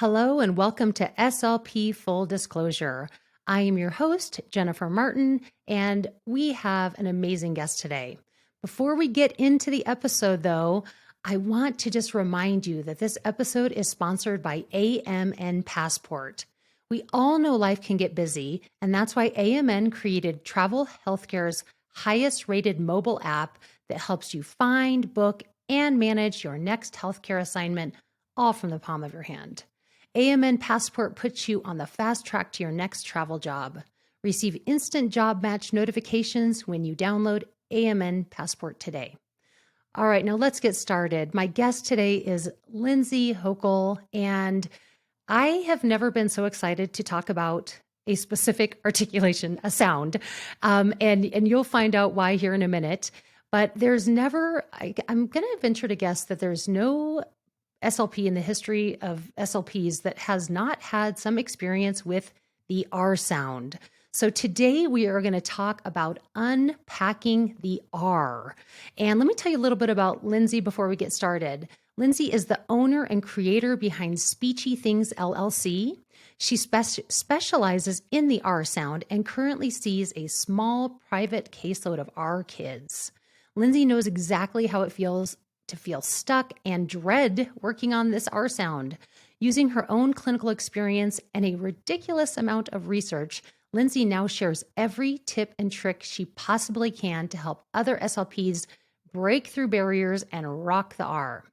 Hello and welcome to SLP Full Disclosure. I am your host, Jennifer Martin, and we have an amazing guest today. Before we get into the episode, though, I want to just remind you that this episode is sponsored by AMN Passport. We all know life can get busy, and that's why AMN created Travel Healthcare's highest rated mobile app that helps you find, book, and manage your next healthcare assignment all from the palm of your hand. AMN Passport puts you on the fast track to your next travel job. Receive instant job match notifications when you download AMN Passport today. All right, now let's get started. My guest today is Lindsey Hockel, and I have never been so excited to talk about a specific articulation, a sound, and you'll find out why here in a minute. But there's never, I'm going to venture to guess that there's no SLP in the history of SLPs that has not had some experience with the R sound. So today we are going to talk about unpacking the R. And let me tell you a little bit about Lindsey before we get started. Lindsey is the owner and creator behind Speechy Things, LLC. She specializes in the R sound and currently sees a small private caseload of R kids. Lindsey knows exactly how it feels to feel stuck and dread working on this R sound. Using her own clinical experience and a ridiculous amount of research, Lindsey now shares every tip and trick she possibly can to help other SLPs break through barriers and rock the R.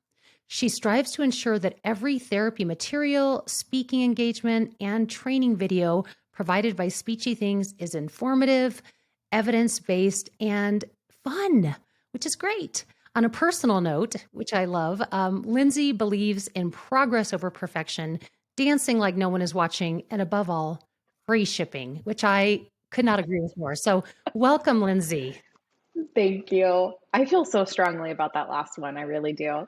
She strives to ensure that every therapy material, speaking engagement, and training video provided by Speechy Things is informative, evidence-based, and fun, which is great. On a personal note, which I love, Lindsey believes in progress over perfection, dancing like no one is watching, and above all, free shipping, which I could not agree with more. So welcome, Lindsey. Thank you. I feel so strongly about that last one. I really do.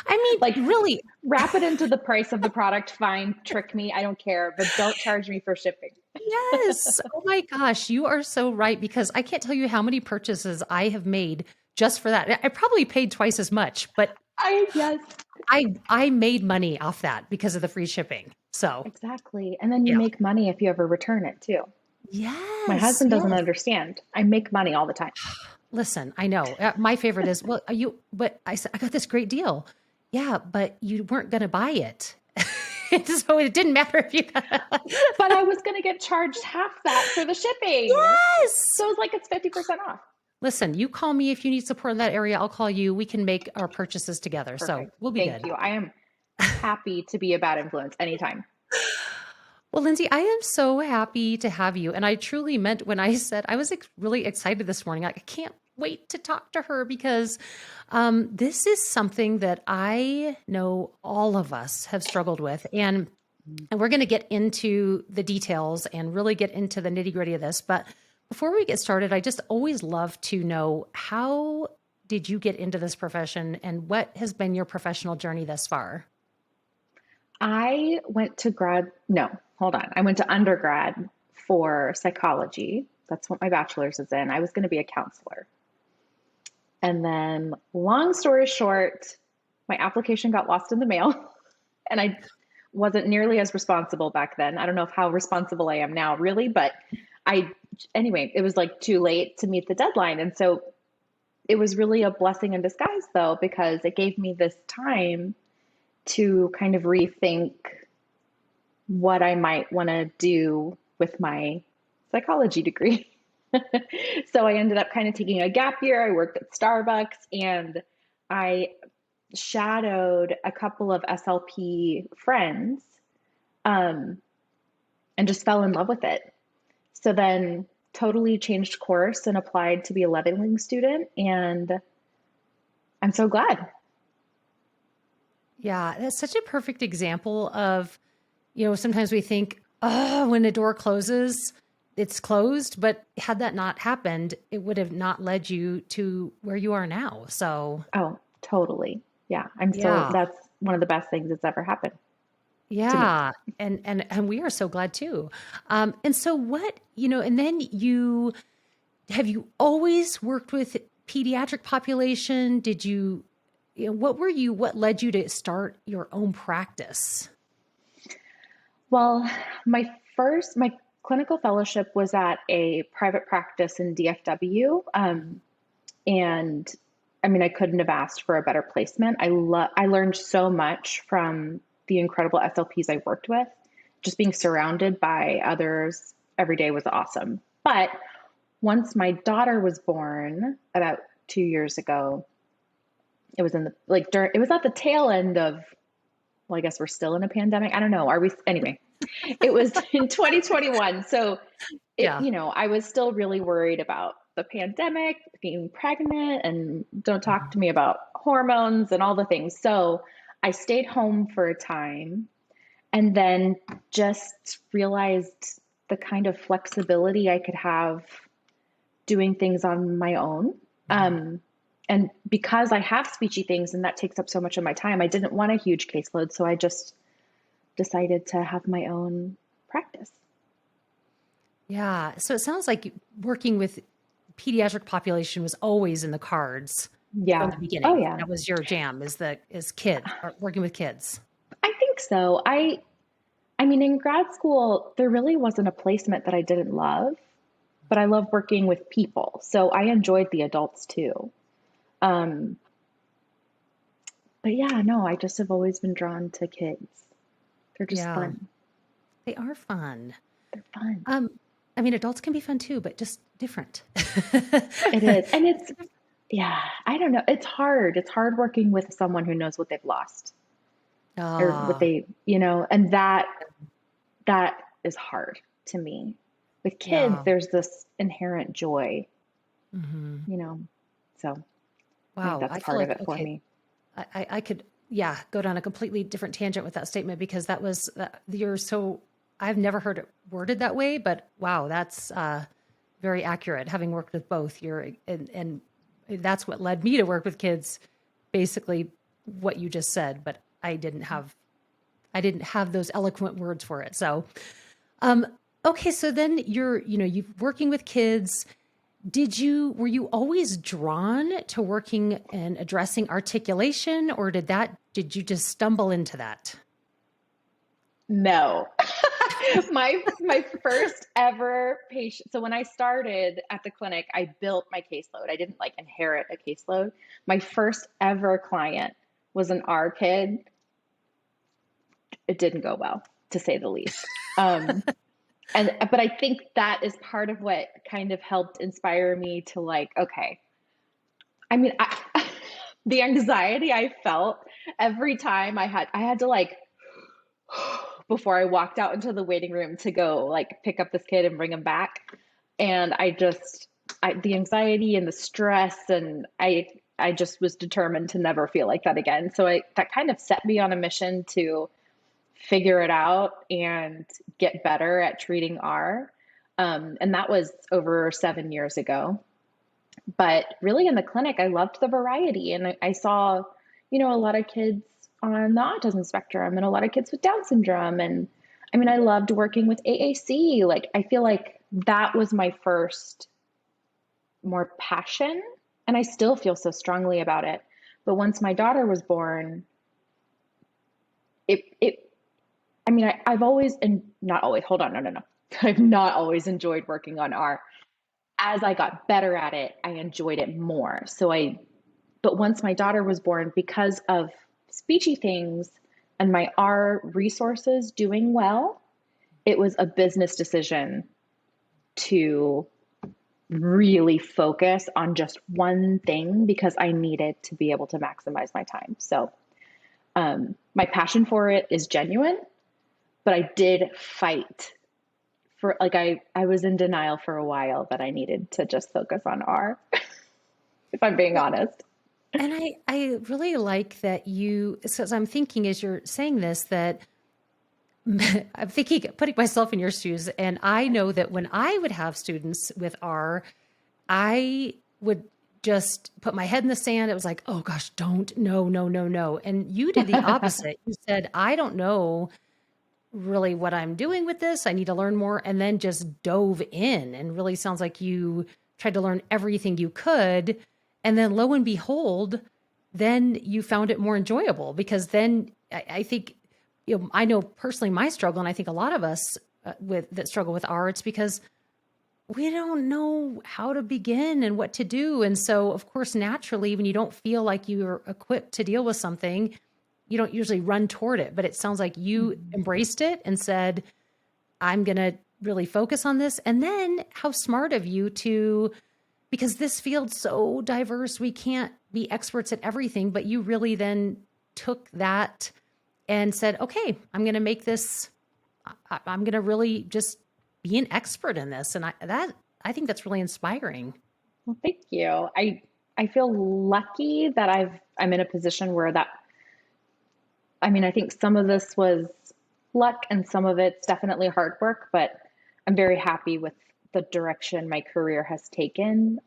I mean, really, wrap it into the price of the product. Fine. Trick me. I don't care, but don't charge me for shipping. Yes. Oh my gosh, you are so right, because I can't tell you how many purchases I have made just for that. I probably paid twice as much, but I made money off that because of the free shipping. So exactly. And then you make money if you ever return it too. Yes. My husband doesn't understand. I make money all the time. Listen, I know. My favorite is, well, but I said, I got this great deal. Yeah, but you weren't going to buy it. So it didn't matter if you but I was going to get charged half that for the shipping. Yes. So it's like it's 50% off. Listen, you call me if you need support in that area. I'll call you. We can make our purchases together. Perfect. So we'll be good. Thank you. I am happy to be a bad influence anytime. Well, Lindsey, I am so happy to have you. And I truly meant when I said I was really excited this morning. I can't wait to talk to her because this is something that I know all of us have struggled with. And we're going to get into the details and really get into the nitty-gritty of this. But before we get started, I just always love to know, how did you get into this profession and what has been your professional journey thus far? I went to I went to undergrad for psychology. That's what my bachelor's is in. I was going to be a counselor. And then, long story short, my application got lost in the mail and I wasn't nearly as responsible back then. I don't know how responsible I am now, really, but anyway, it was like too late to meet the deadline. And so it was really a blessing in disguise, though, because it gave me this time to kind of rethink what I might want to do with my psychology degree. So I ended up kind of taking a gap year. I worked at Starbucks and I shadowed a couple of SLP friends and just fell in love with it. So then totally changed course and applied to be a leveling student. And I'm so glad. Yeah, that's such a perfect example of, sometimes we think, oh, when a door closes, it's closed. But had that not happened, it would have not led you to where you are now. So. Oh, totally. Yeah. So that's one of the best things that's ever happened. Yeah. And we are so glad too. And so what, and then have you always worked with pediatric population? Did you, what led you to start your own practice? Well, my clinical fellowship was at a private practice in DFW. And I mean, I couldn't have asked for a better placement. I learned so much from the incredible SLPs I worked with. Just being surrounded by others every day was awesome. But once my daughter was born about 2 years ago, it was in the like during it was at the tail end of, well, I guess we're still in a pandemic. I don't know. Are we anyway? It was in 2021. So Yeah. I was still really worried about the pandemic, being pregnant, and don't talk to me about hormones and all the things. So I stayed home for a time and then just realized the kind of flexibility I could have doing things on my own. Mhm. And because I have speechy things and that takes up so much of my time, I didn't want a huge caseload. So I just decided to have my own practice. Yeah. So it sounds like working with pediatric population was always in the cards from the Yeah. Oh, beginning. yeah. That was your jam is kids or working with kids. I think so. I mean, in grad school, there really wasn't a placement that I didn't love, but I love working with people. So I enjoyed the adults too. Um, but yeah, no, I just have always been drawn to kids. They're just Yeah, fun. they are fun. They're fun. Um, I mean, adults can be fun too, but just different. It is. And yeah, I don't know. It's hard. It's hard working with someone who knows what they've lost or what Ah, and that is hard to me. With kids, yeah. there's this inherent joy, Hmm. you know. So I think Wow. that's I feel part of like, it for okay, me. I could, yeah, go down a completely different tangent with that statement because that was, you're so, I've never heard it worded that way, but wow, that's very accurate. Having worked with both, and that's what led me to work with kids, basically what you just said, but I didn't have those eloquent words for it. So, um, okay, so then you're working with kids. Were you always drawn to working and addressing articulation, or did you just stumble into that? No. My first ever patient. So when I started at the clinic, I built my caseload. I didn't like inherit a caseload. My first ever client was an R kid. It didn't go well, to say the least. But I think that is part of what kind of helped inspire me to like, okay. I mean, the anxiety I felt every time I had to like before I walked out into the waiting room to go like pick up this kid and bring him back. And the anxiety and the stress, and I just was determined to never feel like that again. So that kind of set me on a mission to figure it out and get better at treating R. And that was over 7 years ago. But really in the clinic, I loved the variety and I saw, a lot of kids on the autism spectrum and a lot of kids with Down syndrome. And I mean, I loved working with AAC. Like, I feel like that was my first more passion. And I still feel so strongly about it. But once my daughter was born, it I mean, I've always, and not always, hold on, no. I've not always enjoyed working on art. As I got better at it, I enjoyed it more. But once my daughter was born, because of Speechy Things and my R resources doing well, it was a business decision to really focus on just one thing because I needed to be able to maximize my time. So my passion for it is genuine, but I did fight for like I was in denial for a while that I needed to just focus on R, if I'm being Well, honest. and I really like that because I'm thinking as you're saying this that I'm thinking, putting myself in your shoes, and I know that when I would have students with R, I would just put my head in the sand. It was like, oh gosh, don't, no, no, no, no. And you did the opposite. You said, I don't know really what I'm doing with this. I need to learn more. And then just dove in and really sounds like you tried to learn everything you could. And then lo and behold, then you found it more enjoyable because then I think I know personally my struggle, and I think a lot of us that struggle with R, it's because we don't know how to begin and what to do. And so, of course, naturally, when you don't feel like you're equipped to deal with something, you don't usually run toward it. But it sounds like you Mhm. embraced it and said, I'm going to really focus on this. And then how smart of you to, because this field's so diverse, we can't be experts at everything, but you really then took that and said, okay, I'm going to make this, I'm going to really just be an expert in this. And I think that's really inspiring. Well, thank you. I feel lucky that I'm in a position where that, I mean, I think some of this was luck and some of it's definitely hard work, but I'm very happy with the direction my career has taken.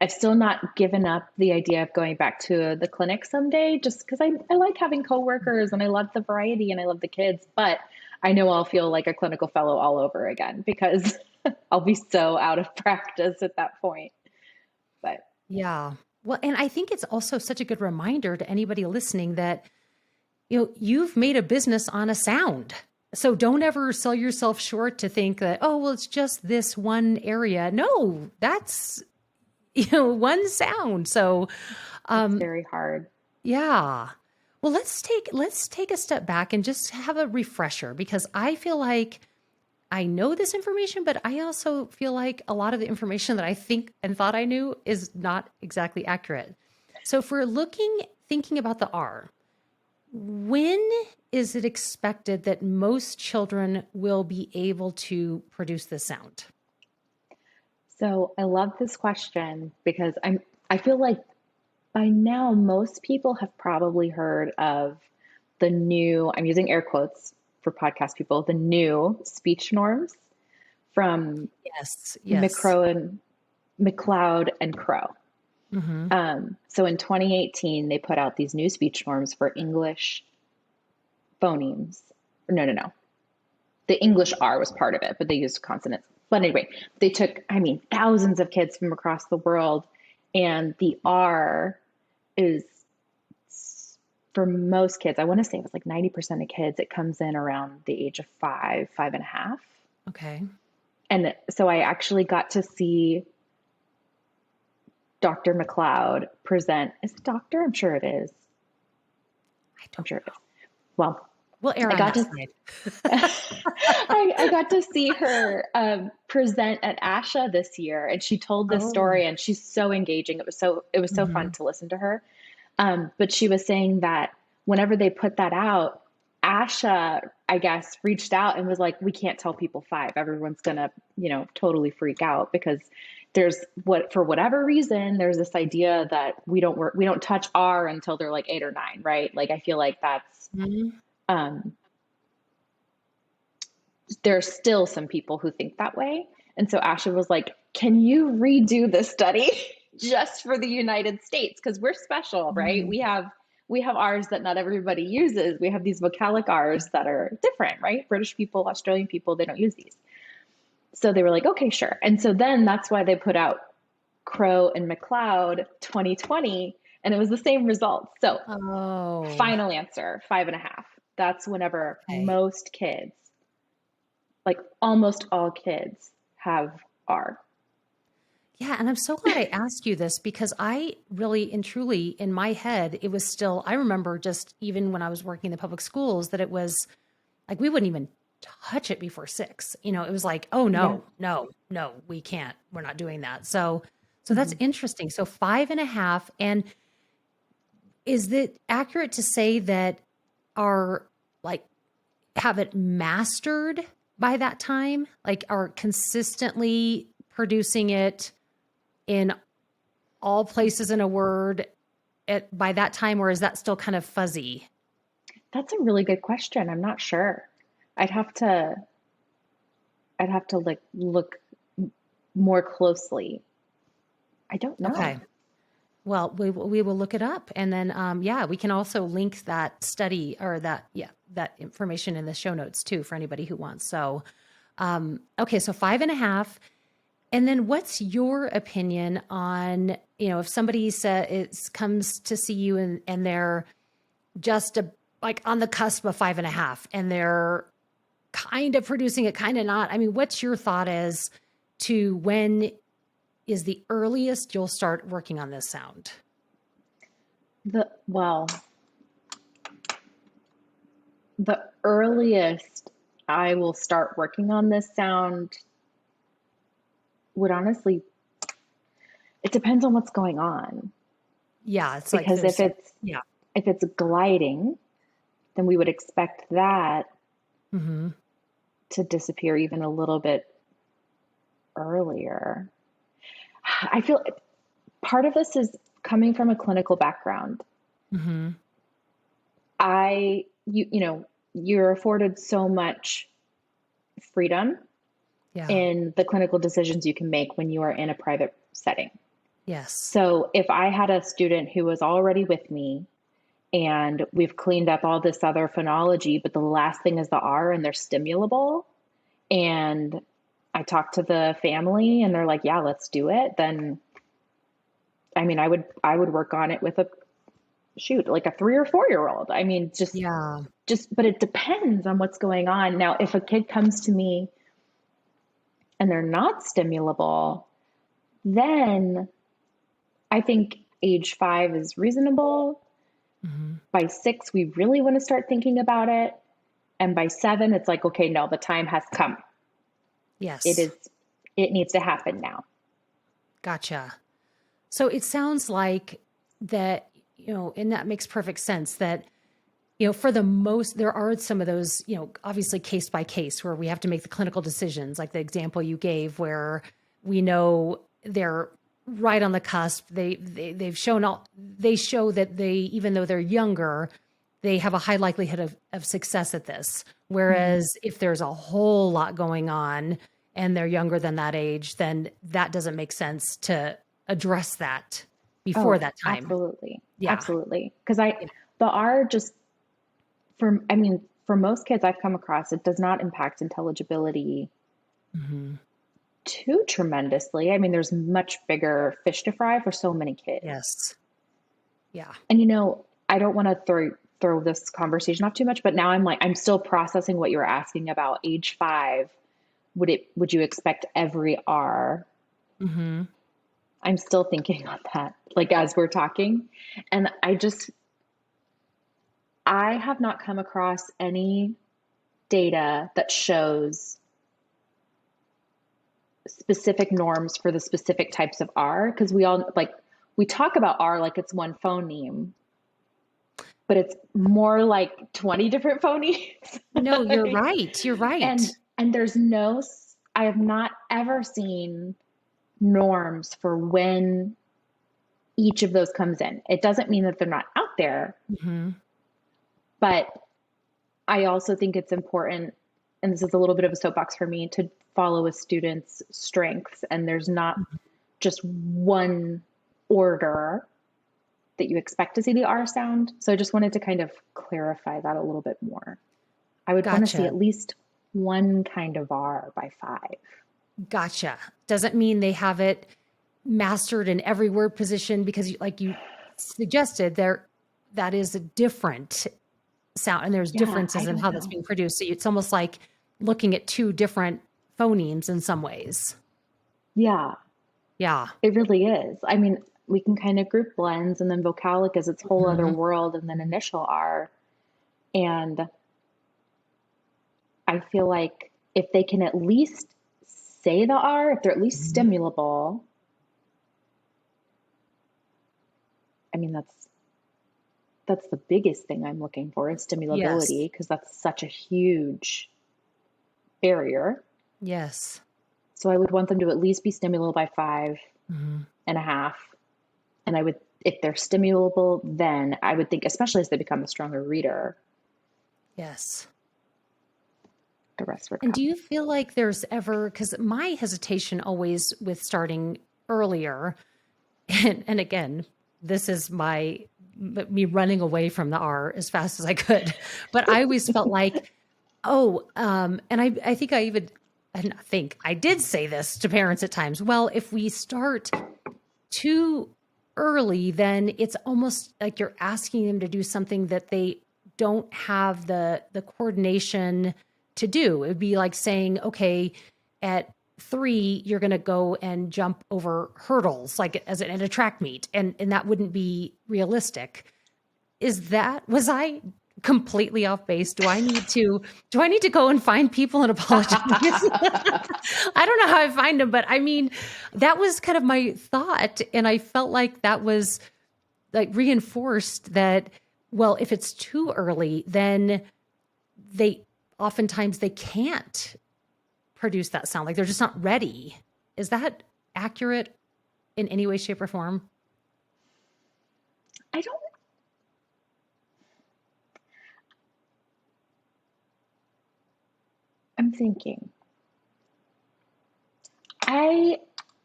I've still not given up the idea of going back to the clinic someday, just because I like having coworkers and I love the variety and I love the kids, but I know I'll feel like a clinical fellow all over again because I'll be so out of practice at that point. But Yeah. Well, and I think it's also such a good reminder to anybody listening that, you've made a business on a sound. So don't ever sell yourself short to think that, oh, well, it's just this one area. No, that's, one sound. So, it's um, very hard. yeah. Well, let's take a step back and just have a refresher because I feel like I know this information, but I also feel like a lot of the information that I think and thought I knew is not exactly accurate. So if we're thinking about the R, when is it expected that most children will be able to produce this sound? So I love this question because I feel like by now most people have probably heard of the new, I'm using air quotes for podcast people, the new speech norms from Yes, yes. McCrow and McLeod and Crow. Hmm. So in 2018, they put out these new speech norms for English phonemes. No, no, no. The English R was part of it, but they used consonants. But anyway, they took, I mean, thousands of kids from across the world, and the R is for most kids, I want to say it was like 90% of kids, it comes in around the age of 5, 5.5. Okay. And so I actually got to see Dr. McLeod present. Is it doctor? I'm sure it is. I I'm don't sure it is. know. Well, We'll err I on got that to side. I got to see her present at ASHA this year, and she told this Oh. story, and she's so engaging. It was so fun Hmm. to listen to her. But she was saying that whenever they put that out, ASHA, I guess, reached out and was like, "We can't tell people 5. Everyone's gonna, totally freak out because there's for whatever reason, there's this idea that we don't touch R until they're like 8 or 9, right? Like I feel like that's Hmm. um, there's still some people who think that way. And so Asha was like, can you redo this study just for the United States? Because we're special, right? We have R's that not everybody uses. We have these vocalic R's that are different, right? British people, Australian people, they don't use these. So they were like, okay, sure. And so then that's why they put out Crow and McLeod 2020, and it was the same results. So Oh, final answer, 5.5. That's whenever okay. most kids, like almost all kids, have R. Yeah, and I'm so glad I asked you this because I really and truly, in my head, it was still, I remember just even when I was working in the public schools, that it was like we wouldn't even touch it before 6. It was like, oh Yeah. no, no, no, we can't. We're not doing that. So that's Mhm. interesting. So 5.5. And is it accurate to say that our like have it mastered by that time? Like are consistently producing it in all places in a word by that time, or is that still kind of fuzzy? That's a really good question. I'm not sure. I'd have to I'd have to like look more closely. I don't know. Okay. Well, we will look it up, and then yeah, we can also link that study or that information in the show notes too for anybody who wants. So, okay, so 5.5, and then what's your opinion on if somebody comes to see you and they're just like on the cusp of 5.5 and they're kind of producing it, kind of not. I mean, what's your thought as to when is the earliest you'll start working on this sound? Well, the earliest I will start working on this sound would honestly, it depends on what's going on. Yeah, it's like Because there's if it's gliding, then we would expect that to disappear even a little bit earlier. I feel part of this is coming from a clinical background. You're afforded so much freedom in the clinical decisions you can make when you are in a private setting. Yes. So if I had a student who was already with me and we've cleaned up all this other phonology, but the last thing is the R and they're stimulable, and I talk to the family and they're like, yeah, let's do it, then I mean, I would work on it with like a 3 or 4-year-old. I mean, but it depends on what's going on. Now, if a kid comes to me and they're not stimulable, then I think age 5 is reasonable. By 6, we really want to start thinking about it. And by 7, it's like, okay, no, the time has come. Yes. It needs to happen now. Gotcha. So it sounds like that, and that makes perfect sense that, for the most, there are some of those, obviously case by case where we have to make the clinical decisions, like the example you gave where we know they're right on the cusp. They show that even though they're younger, they have a high likelihood of success at this. Whereas if there's a whole lot going on and they're younger than that age, then that doesn't make sense to address that before that time. Absolutely. Yeah. Absolutely. Because the R just, for most kids I've come across, it does not impact intelligibility too tremendously. I mean, there's much bigger fish to fry for so many kids. Yes. Yeah. And I don't want to throw this conversation off too much, but now I'm still processing what you were asking about age 5. Would you expect every R? I'm still thinking on that, like as we're talking. And I have not come across any data that shows specific norms for the specific types of R, because we talk about R like it's one phoneme, but it's more like 20 different phonemes. No, you're right. You're right. And I have not ever seen norms for when each of those comes in. It doesn't mean that they're not out there, but I also think it's important, and this is a little bit of a soapbox for me, to follow a student's strengths. And there's not just one order that you expect to see the R sound. So I just wanted to kind of clarify that a little bit more. I would want to see at least one kind of R by 5. Gotcha. Doesn't mean they have it mastered in every word position, because like you suggested, that is a different sound and there's differences in how that's being produced. So it's almost like looking at 2 different phonemes in some ways. Yeah. Yeah. It really is. I mean, we can kind of group blends, and then vocalic is its whole other world, and then initial R. And I feel like if they can at least say the R, if they're at least stimulable, I mean, that's the biggest thing I'm looking for, is stimulability, because that's such a huge barrier. Yes. So I would want them to at least be stimulable by 5.5. And if they're stimulable, then I would think, especially as they become a stronger reader. Yes. The rest would come. And do you feel like there's ever, because my hesitation always with starting earlier, and again, this is me running away from the R as fast as I could, but I always felt like, and I think I did say this to parents at times. Well, if we start too early, then it's almost like you're asking them to do something that they don't have the coordination to do. It would be like saying, okay, at 3, you're going to go and jump over hurdles, like as in a track meet, and that wouldn't be realistic. Was I completely off base? Do I need to go and find people and apologize? I don't know how I find them, but I mean, that was kind of my thought. And I felt like that was like reinforced that, well, if it's too early, then oftentimes they can't produce that sound. Like they're just not ready. Is that accurate in any way, shape, or form? I don't, I'm thinking.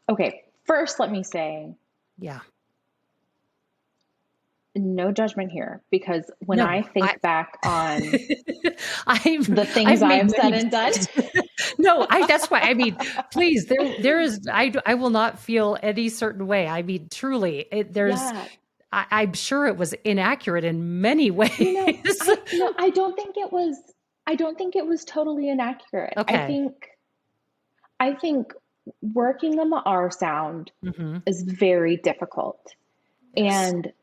Okay, first let me say, Yeah. no judgment here, because when No, I think back on the things I've made I've said many and done. mistakes. No, that's why, I mean, please, there is, I will not feel any certain way. I mean, truly, Yeah. I'm sure it was inaccurate in many ways. You know, I no, I don't think it was totally inaccurate. Okay. I think working on the R sound Hmm. is very difficult. Yes. And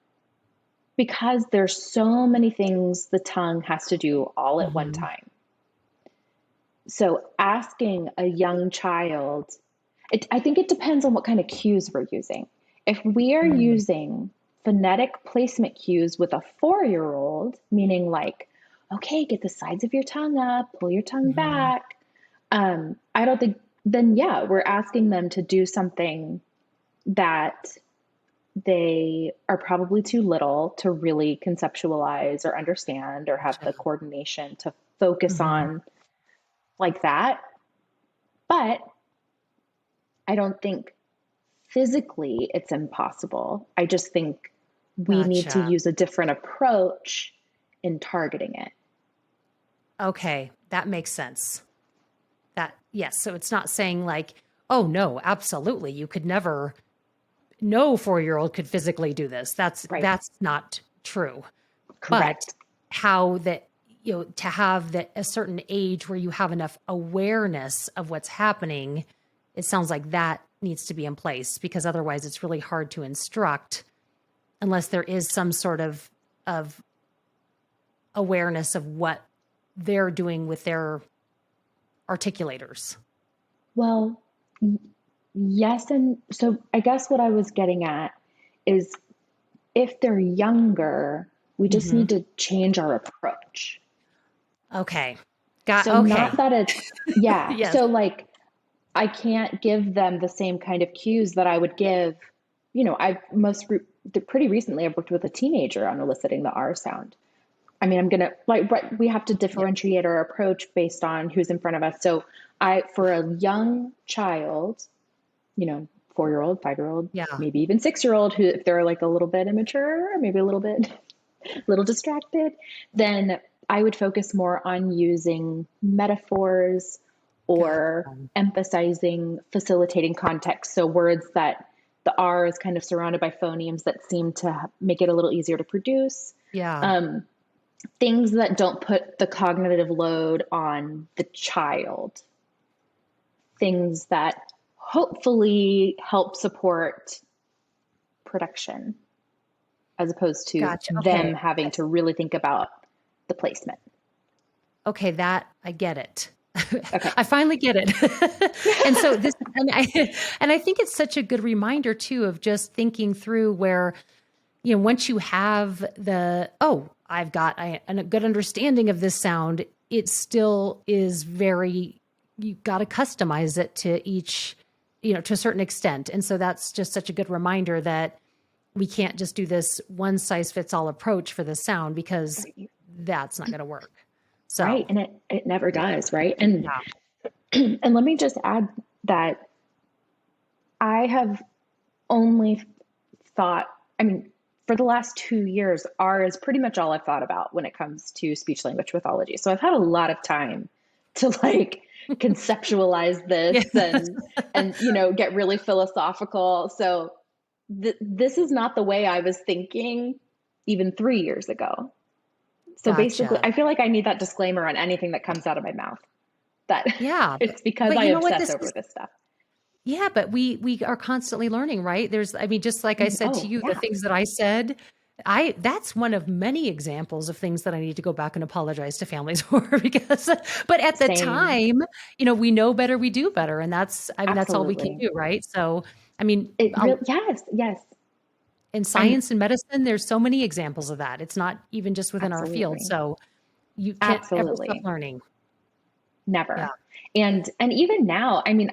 because there's so many things the tongue has to do all at one Hmm. time. So asking a young child, I think it depends on what kind of cues we're using. If we are Mm. using phonetic placement cues with a 4-year-old, meaning like, okay, get the sides of your tongue up, pull your tongue Hmm. back. I don't think, then yeah, we're asking them to do something that they are probably too little to really conceptualize or understand or have Gotcha. the coordination to focus Hmm. on like that. But I don't think physically it's impossible. I just think we need to Gotcha. use a different approach in targeting it. Okay, that makes sense. Yes. So it's not saying like, oh no, absolutely, you could never, no 4-year-old could physically do this. Right. That's not true. But Correct. how that, to have that a certain age where you have enough awareness of what's happening, it sounds like that needs to be in place, because otherwise it's really hard to instruct unless there is some sort of awareness of what they're doing with their articulators. Well, yes. And so I guess what I was getting at is if they're younger, we just Hmm. need to change our approach. Okay. So, not Okay. that it's, yeah. Yes. So, like, I can't give them the same kind of cues that I would give. I've pretty recently I've worked with a teenager on eliciting the R sound. I mean, I'm gonna like, right, we have to Yep. differentiate our approach based on who's in front of us. So, for a young child, 4-year-old, 5-year-old, Yeah. maybe even 6-year-old, who, if they're like a little bit immature, or maybe a little bit, a little distracted, then I would focus more on using metaphors Got or emphasizing facilitating context. So words that the R is kind of surrounded by phonemes that seem to make it a little easier to produce. Yeah. Um, Things that don't put the cognitive load on the child. Things that hopefully help support production as opposed to Gotcha. them Okay. having to really think about the placement. Okay, that I get it. Okay. I finally get it. And so this, and I think it's such a good reminder too of just thinking through where, once you have I've got a good understanding of this sound, it still is you got to customize it to each, to a certain extent. And so that's just such a good reminder that we can't just do this one size fits all approach for the sound, because Right. that's not going to work. Right. So, And it never does. Right. And, yeah. and let me just add that I have only thought, I mean, for the last 2 years, R is pretty much all I've thought about when it comes to speech language pathology. So I've had a lot of time to like conceptualize Yeah. this and get really philosophical. So this is not the way I was thinking even 3 years ago. So basically, Gotcha. I feel like I need that disclaimer on anything that comes out of my mouth that Yeah, it's because but I you know what? obsess This over is this stuff. Yeah, but we are constantly learning, right? I mean, just like I said to Oh, you, the yeah. things that I said, I that's one of many examples of things that I need to go back and apologize to families for because, but at the Same. time, we know better, we do better, and I mean, that's all we can Absolutely. do, right? So, I mean, It really, yes, yes. in I'm science and medicine, there's so many examples of that. It's not even just within our field, absolutely, so you can't ever stop absolutely learning. Yeah. never. And even now, I mean,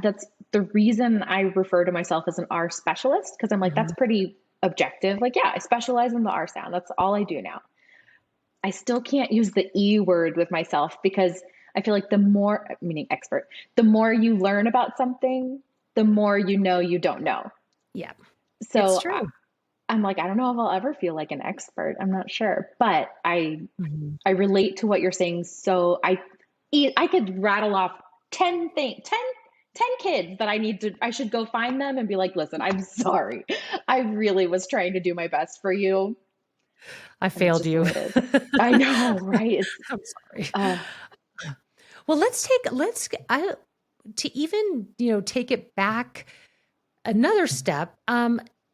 that's the reason I refer to myself as an R specialist because I'm like, that's Mhm. pretty objective. Like, yeah, I specialize in the R sound. That's all I do now. I still can't use the E word with myself because I feel like the more, meaning expert, the more you learn about something, the more you know you don't know. Yeah. It's So true. I'm like, I don't know if I'll ever feel like an expert. I'm not sure, but Mhm. I relate to what you're saying. So I could rattle off 10 things, 10 kids that I should go find them and be like, listen, I'm sorry. I really was trying to do my best for you. I And it's failed just the you. way it is. I know, right? It's, I'm sorry. uh, Well, let's to even, take it back another step.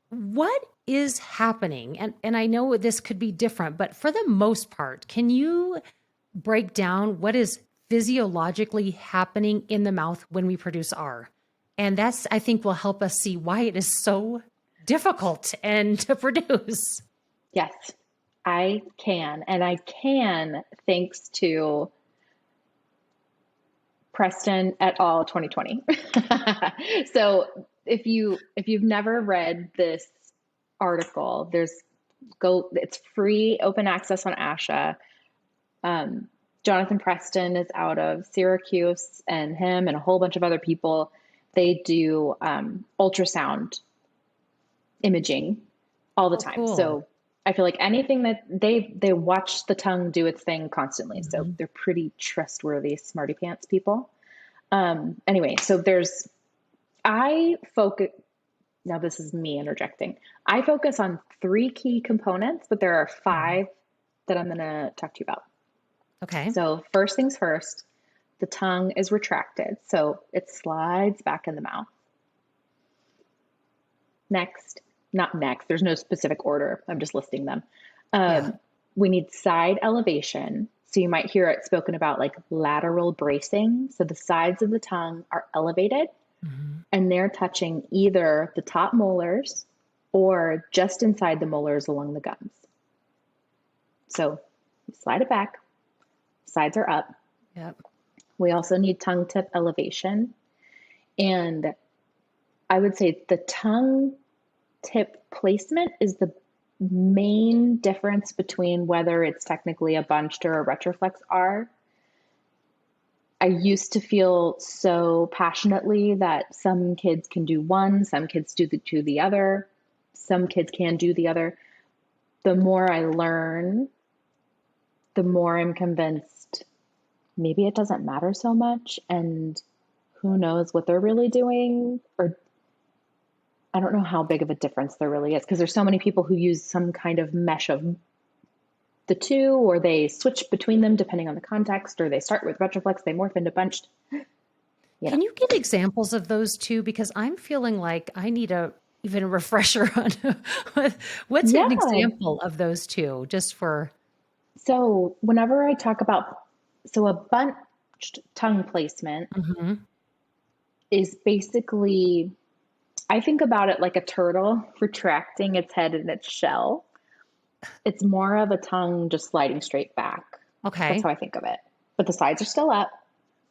What is happening? And I know this could be different, but for the most part, can you break down what is physiologically happening in the mouth when we produce R? And that's, I think, will help us see why it is so difficult and to produce. yes, I can. And I can thanks to Preston et al. 2020. So if you've never read this article, it's free open access on ASHA. Um, Jonathan Preston is out of Syracuse, and him and a whole bunch of other people, they do ultrasound imaging all the Oh, time. cool. So I feel like anything that they watch the tongue do its thing constantly. So Mhm. they're pretty trustworthy, smarty pants people. Anyway, so I focus, now this is me interjecting. I focus on three key components, but there are Mhm. five that I'm going to talk to you about. Okay. So, first things first, the tongue is retracted. So it slides back in the mouth. Next, not next, there's no specific order. I'm just listing them. Yeah. We need side elevation. So you might hear it spoken about like lateral bracing. So the sides of the tongue are elevated Mhm. and they're touching either the top molars or just inside the molars along the gums. So slide it back, sides are up. Yep. We also need tongue tip elevation. And I would say the tongue tip placement is the main difference between whether it's technically a bunched or a retroflex R. I used to feel so passionately that some kids can do one, some kids do the other, some kids can do the other. The more I learn, the more I'm convinced maybe it doesn't matter so much, and who knows what they're really doing, or I don't know how big of a difference there really is because there's so many people who use some kind of mesh of the two, or they switch between them depending on the context, or they start with retroflex, they morph into bunched. You know, Can you give examples of those two? Because I'm feeling like I need a even a refresher on what's an yeah. example of those two, just for So whenever I talk about, so a bunched tongue placement Mhm. is basically, I think about it like a turtle retracting its head in its shell. It's more of a tongue just sliding straight back. That's Okay. how I think of it. But the sides are still up,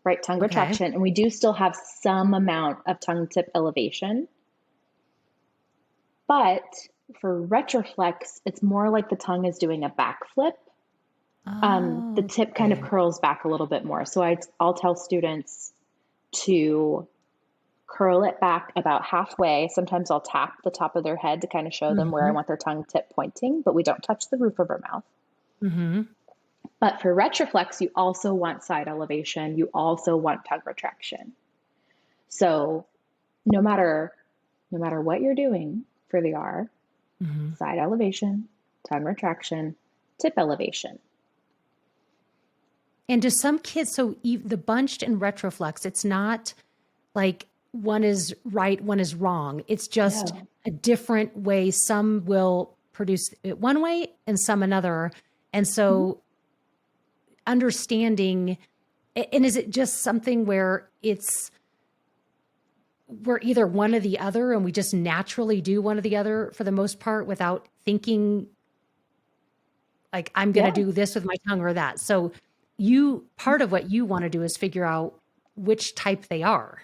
right? Tongue Okay. retraction. And we do still have some amount of tongue tip elevation. But for retroflex, it's more like the tongue is doing a backflip. The Oh, tip kind of okay. curls back a little bit more. So I'll tell students to curl it back about halfway. Sometimes I'll tap the top of their head to kind of show them where I Mhm. want their tongue tip pointing, but we don't touch the roof of our mouth. Mhm. But for retroflex, you also want side elevation. You also want tongue retraction. So no matter what you're doing for the R, Mhm. side elevation, tongue retraction, tip elevation. And do some kids, so the bunched and retroflex, it's not like one is right, one is wrong. It's just No. a different way. Some will produce it one way and some another. And so understanding, and is it just something where we're either one or the other and we just naturally do one or the other for the most part without thinking like I'm going to Yeah. do this with my tongue or that. So part of what you want to do is figure out which type they are.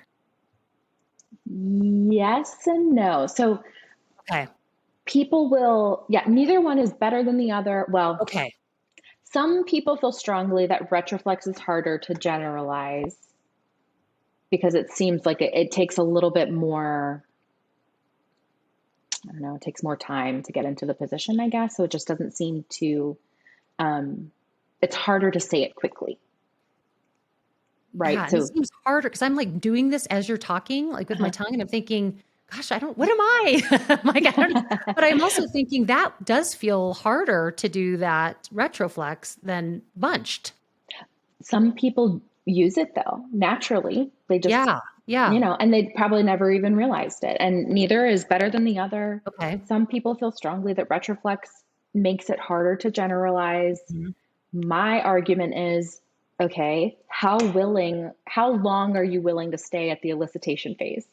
Yes and no. So Okay. people will, neither one is better than the other. Well, Okay. some people feel strongly that retroflex is harder to generalize because it seems like it takes a little bit more, I don't know, it takes more time to get into the position, I guess. So it just doesn't seem to, it's harder to say it quickly. Right. Yeah, and it So seems harder because I'm like doing this as you're talking, like with my tongue, and I'm thinking, gosh, what am I? I'm like, I don't know. But I'm also thinking that does feel harder to do that retroflex than bunched. some people use it though, naturally. They just, Yeah. Yeah. and they probably never even realized it. And neither is better than the other. Okay. Some people feel strongly that retroflex makes it harder to generalize. Mhm. My argument is, okay, how long are you willing to stay at the elicitation phase?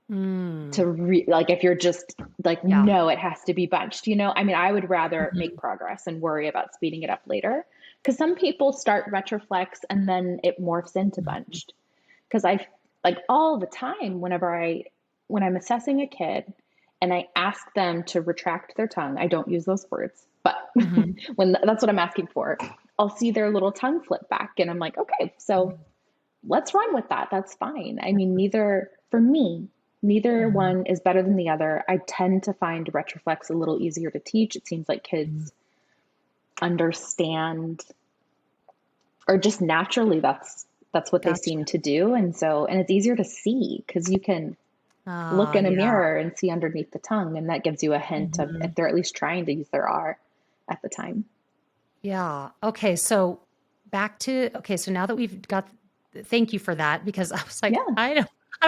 Like if you're just like, Yeah. no, it has to be bunched, I mean, I would rather make progress and worry about speeding it up later, because some people start retroflex and then it morphs into bunched. Because I like all the time when I'm assessing a kid and I ask them to retract their tongue, I don't use those words, but when that's what I'm asking for, I'll see their little tongue flip back and I'm like, okay, so let's run with that. That's fine. I mean, for me, neither one is better than the other. I tend to find retroflex a little easier to teach. It seems like kids understand, or just naturally that's what they Gotcha. seem to do. And it's easier to see because you can look in a Yeah. mirror and see underneath the tongue, and that gives you a hint of if they're at least trying to use their R at the time. Yeah. Okay. So so now that thank you for that, because I was like, Yeah. I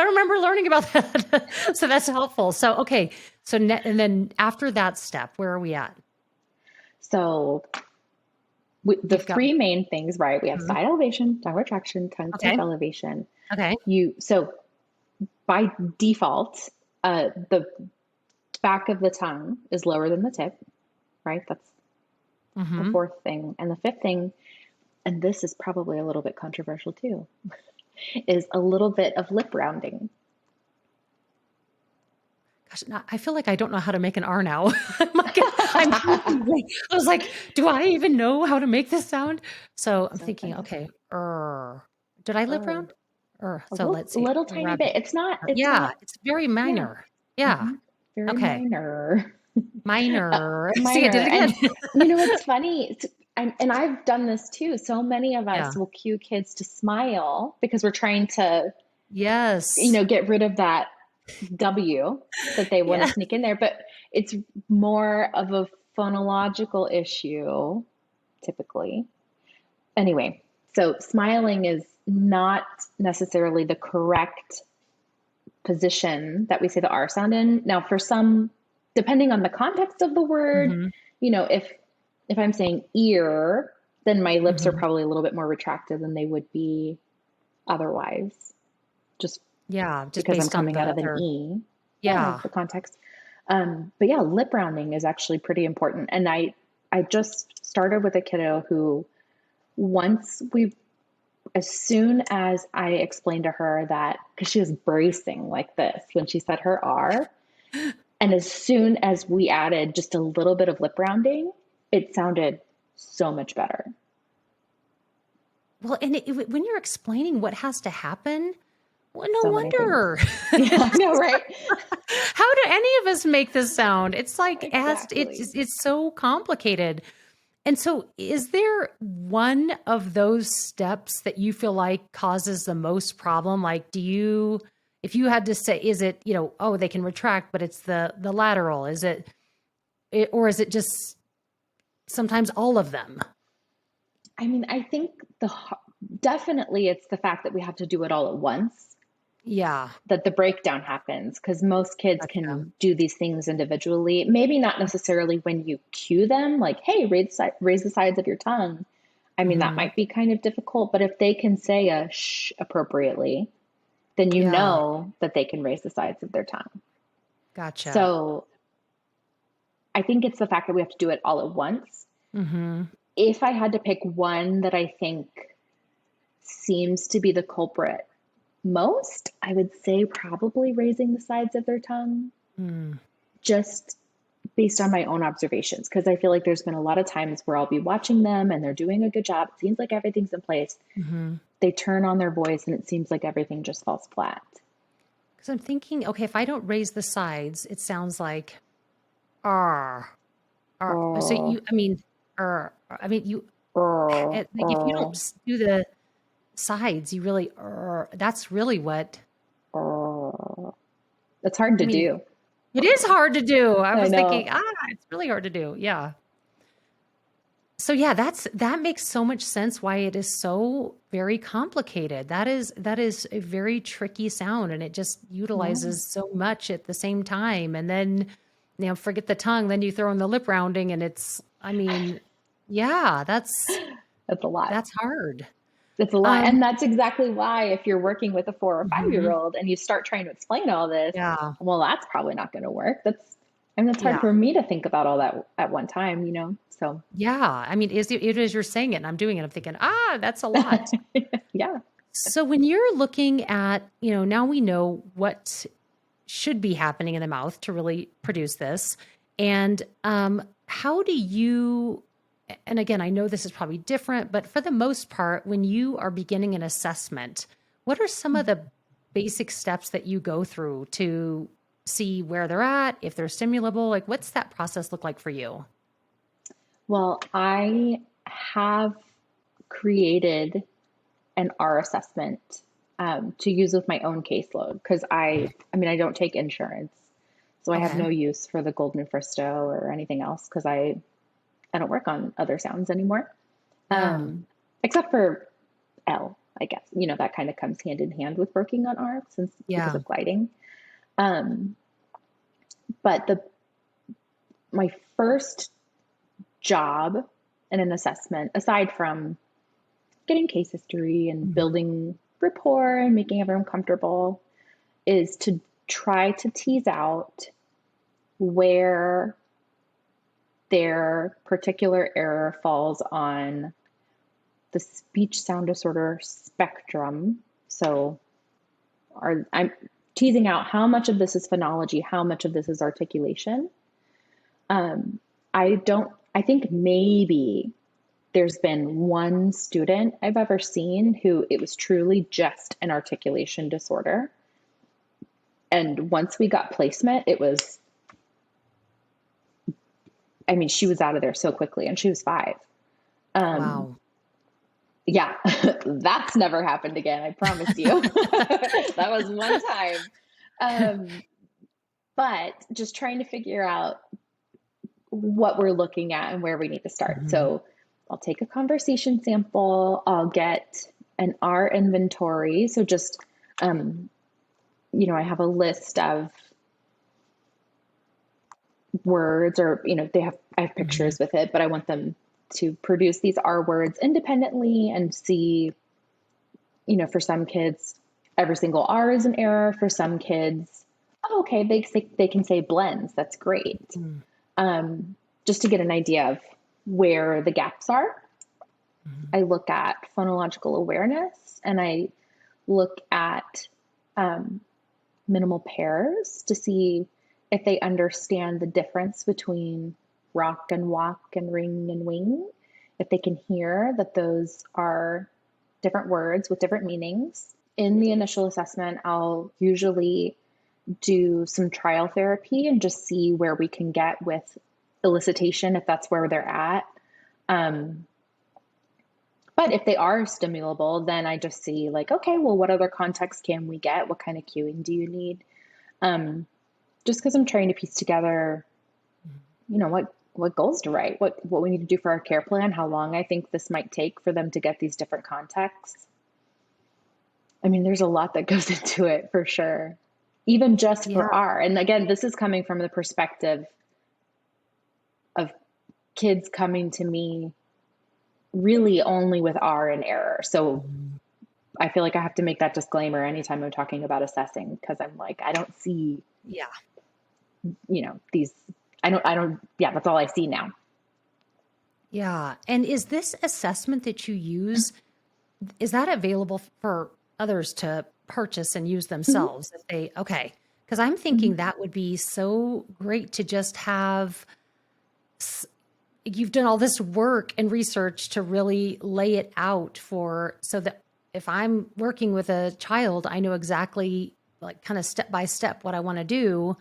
don't remember learning about that. So that's helpful. So, okay. So, and then after that step, where are we at? So the You've got, three main things, right? We have Mhm. side elevation, tongue retraction, tongue tip Okay. elevation. Okay. So by default, the back of the tongue is lower than the tip, right? That's the Mm-hmm. fourth thing. And the fifth thing, and this is probably a little bit controversial too, is a little bit of lip rounding. Gosh, I feel like I don't know how to make an R now. I was like, do I even know how to make this sound? So I'm So thinking, funny. okay, did I lip round? So let's see. Little tiny Rabbit. bit. It's Yeah, not, it's very yeah. minor. Yeah. Very Okay. minor. Minor. See, I Minor. did it again. And what's funny? And I've done this too. So many of Yeah. us will cue kids to smile because we're trying to, Yes. get rid of that W that they want to Yeah. sneak in there. But it's more of a phonological issue, typically. Anyway, so smiling is not necessarily the correct position that we say the R sound in. Now, for some, depending on the context of the word, Hmm. if I'm saying ear, then my lips are Hmm. probably a little bit more retracted than they would be otherwise, just Yeah. Just because I'm based on coming out the of an other. E. Yeah, Yeah. the context. But yeah, lip rounding is actually pretty important. And I just started with a kiddo who once we as soon as I explained to her that, because she was bracing like this when she said her R, and as soon as we added just a little bit of lip rounding, it sounded so much better. Well, and when you're explaining what has to happen, well, no So many things. wonder. Yeah, I know, right? How do any of us make this sound? It's like Exactly. it's so complicated. And so is there one of those steps that you feel like causes the most problem? Like if you had to say, is it, oh, they can retract, but it's the lateral, or is it just sometimes all of them. I mean, I think definitely it's the fact that we have to do it all at once, Yeah. that the breakdown happens, because most kids Gotcha. can do these things individually. Maybe not necessarily when you cue them, like, hey, raise the sides of your tongue. I mean, that Hmm. might be kind of difficult, but if they can say a shh appropriately, then you Yeah. know that they can raise the sides of their tongue. Gotcha. So I think it's the fact that we have to do it all at once. Hmm. If I had to pick one that I think seems to be the culprit most, I would say probably raising the sides of their tongue, Mm. just based on my own observations. Because I feel like there's been a lot of times where I'll be watching them and they're doing a good job. It seems like everything's in place. Hmm. They turn on their voice and it seems like everything just falls flat. Because I'm thinking, okay, if I don't raise the sides, it sounds like R. R. So Oh, I mean, I mean, oh, like if you don't oh, do the sides, you really, that's really what, oh. It's hard I to mean, do. it is hard to do. I I was thinking, know. it's really hard to do. Yeah. So yeah, that makes so much sense why it is so very complicated. That is a very tricky sound and it just Yeah. utilizes so much at the same time. And then, forget the tongue, then you throw in the lip rounding and I mean, yeah, That's a lot. that's hard. It's a lot. Um, And that's exactly why if you're working with a 4 or 5 year mhm, old and you start trying to explain all this, yeah. well, that's probably not going to work. I mean, it's hard Yeah. for me to think about all that at one time, So Yeah. I mean, it is you're saying it and I'm doing it. I'm thinking, that's a lot. yeah. So when you're looking at, now we know what should be happening in the mouth to really produce this. And how do you, and again, I know this is probably different, but for the most part, when you are beginning an assessment, what are some of the basic steps that you go through to see where they're at, if they're stimulable? Like, what's that process look like for you? Well, I have created an R assessment to use with my own caseload because I mean, I don't take insurance, so I have Okay. no use for the Golden Fristo or anything else because I don't work on other sounds anymore, Yeah. except for L, I guess. That kind of comes hand in hand with working on R since because Yeah. of gliding. Um, but my first job in an assessment, aside from getting case history and Mhm. building rapport and making everyone comfortable, is to try to tease out where their particular error falls on the speech sound disorder spectrum. So I'm teasing out how much of this is phonology, how much of this is articulation. Um, I think maybe there's been one student I've ever seen who it was truly just an articulation disorder. And once we got placement, I mean, she was out of there so quickly and she was 5. Um, Wow. yeah, that's never happened again. I promise you. That was one time. Um, but just trying to figure out what we're looking at and where we need to start. Mhm. So I'll take a conversation sample, I'll get an R inventory. So just, um, I have a list of words or, I have Mhm. pictures with it, but I want them to produce these R words independently and see, for some kids, every single R is an error. For some kids, oh, okay, they can say blends. That's great. Mhm. Just to get an idea of where the gaps are. Mhm. I look at phonological awareness and I look at um, minimal pairs to see if they understand the difference between rock and walk and ring and wing, if they can hear that those are different words with different meanings. In the initial assessment, I'll usually do some trial therapy and just see where we can get with elicitation if that's where they're at. Um, but if they are stimulable, then I just see like, okay, well, what other context can we get? What kind of cueing do you need? Um, just because I'm trying to piece together, what what goals to write, what we need to do for our care plan, how long I think this might take for them to get these different contexts. I mean, there's a lot that goes into it for sure, even just Yeah. for R. And again, this is coming from the perspective of kids coming to me really only with R and error. So Mhm. I feel like I have to make that disclaimer anytime I'm talking about assessing, because I'm like, I don't see, Yeah. these, yeah, that's all I see now. Yeah. And is this assessment that you use, is that available for others to purchase and use Mm-hmm. themselves if they, okay. Because I'm Mm-hmm. thinking that would be so great to just have, you've done all this work and research to really lay it out for, so that if I'm working with a child, I know exactly like kind of step by step what I want to do.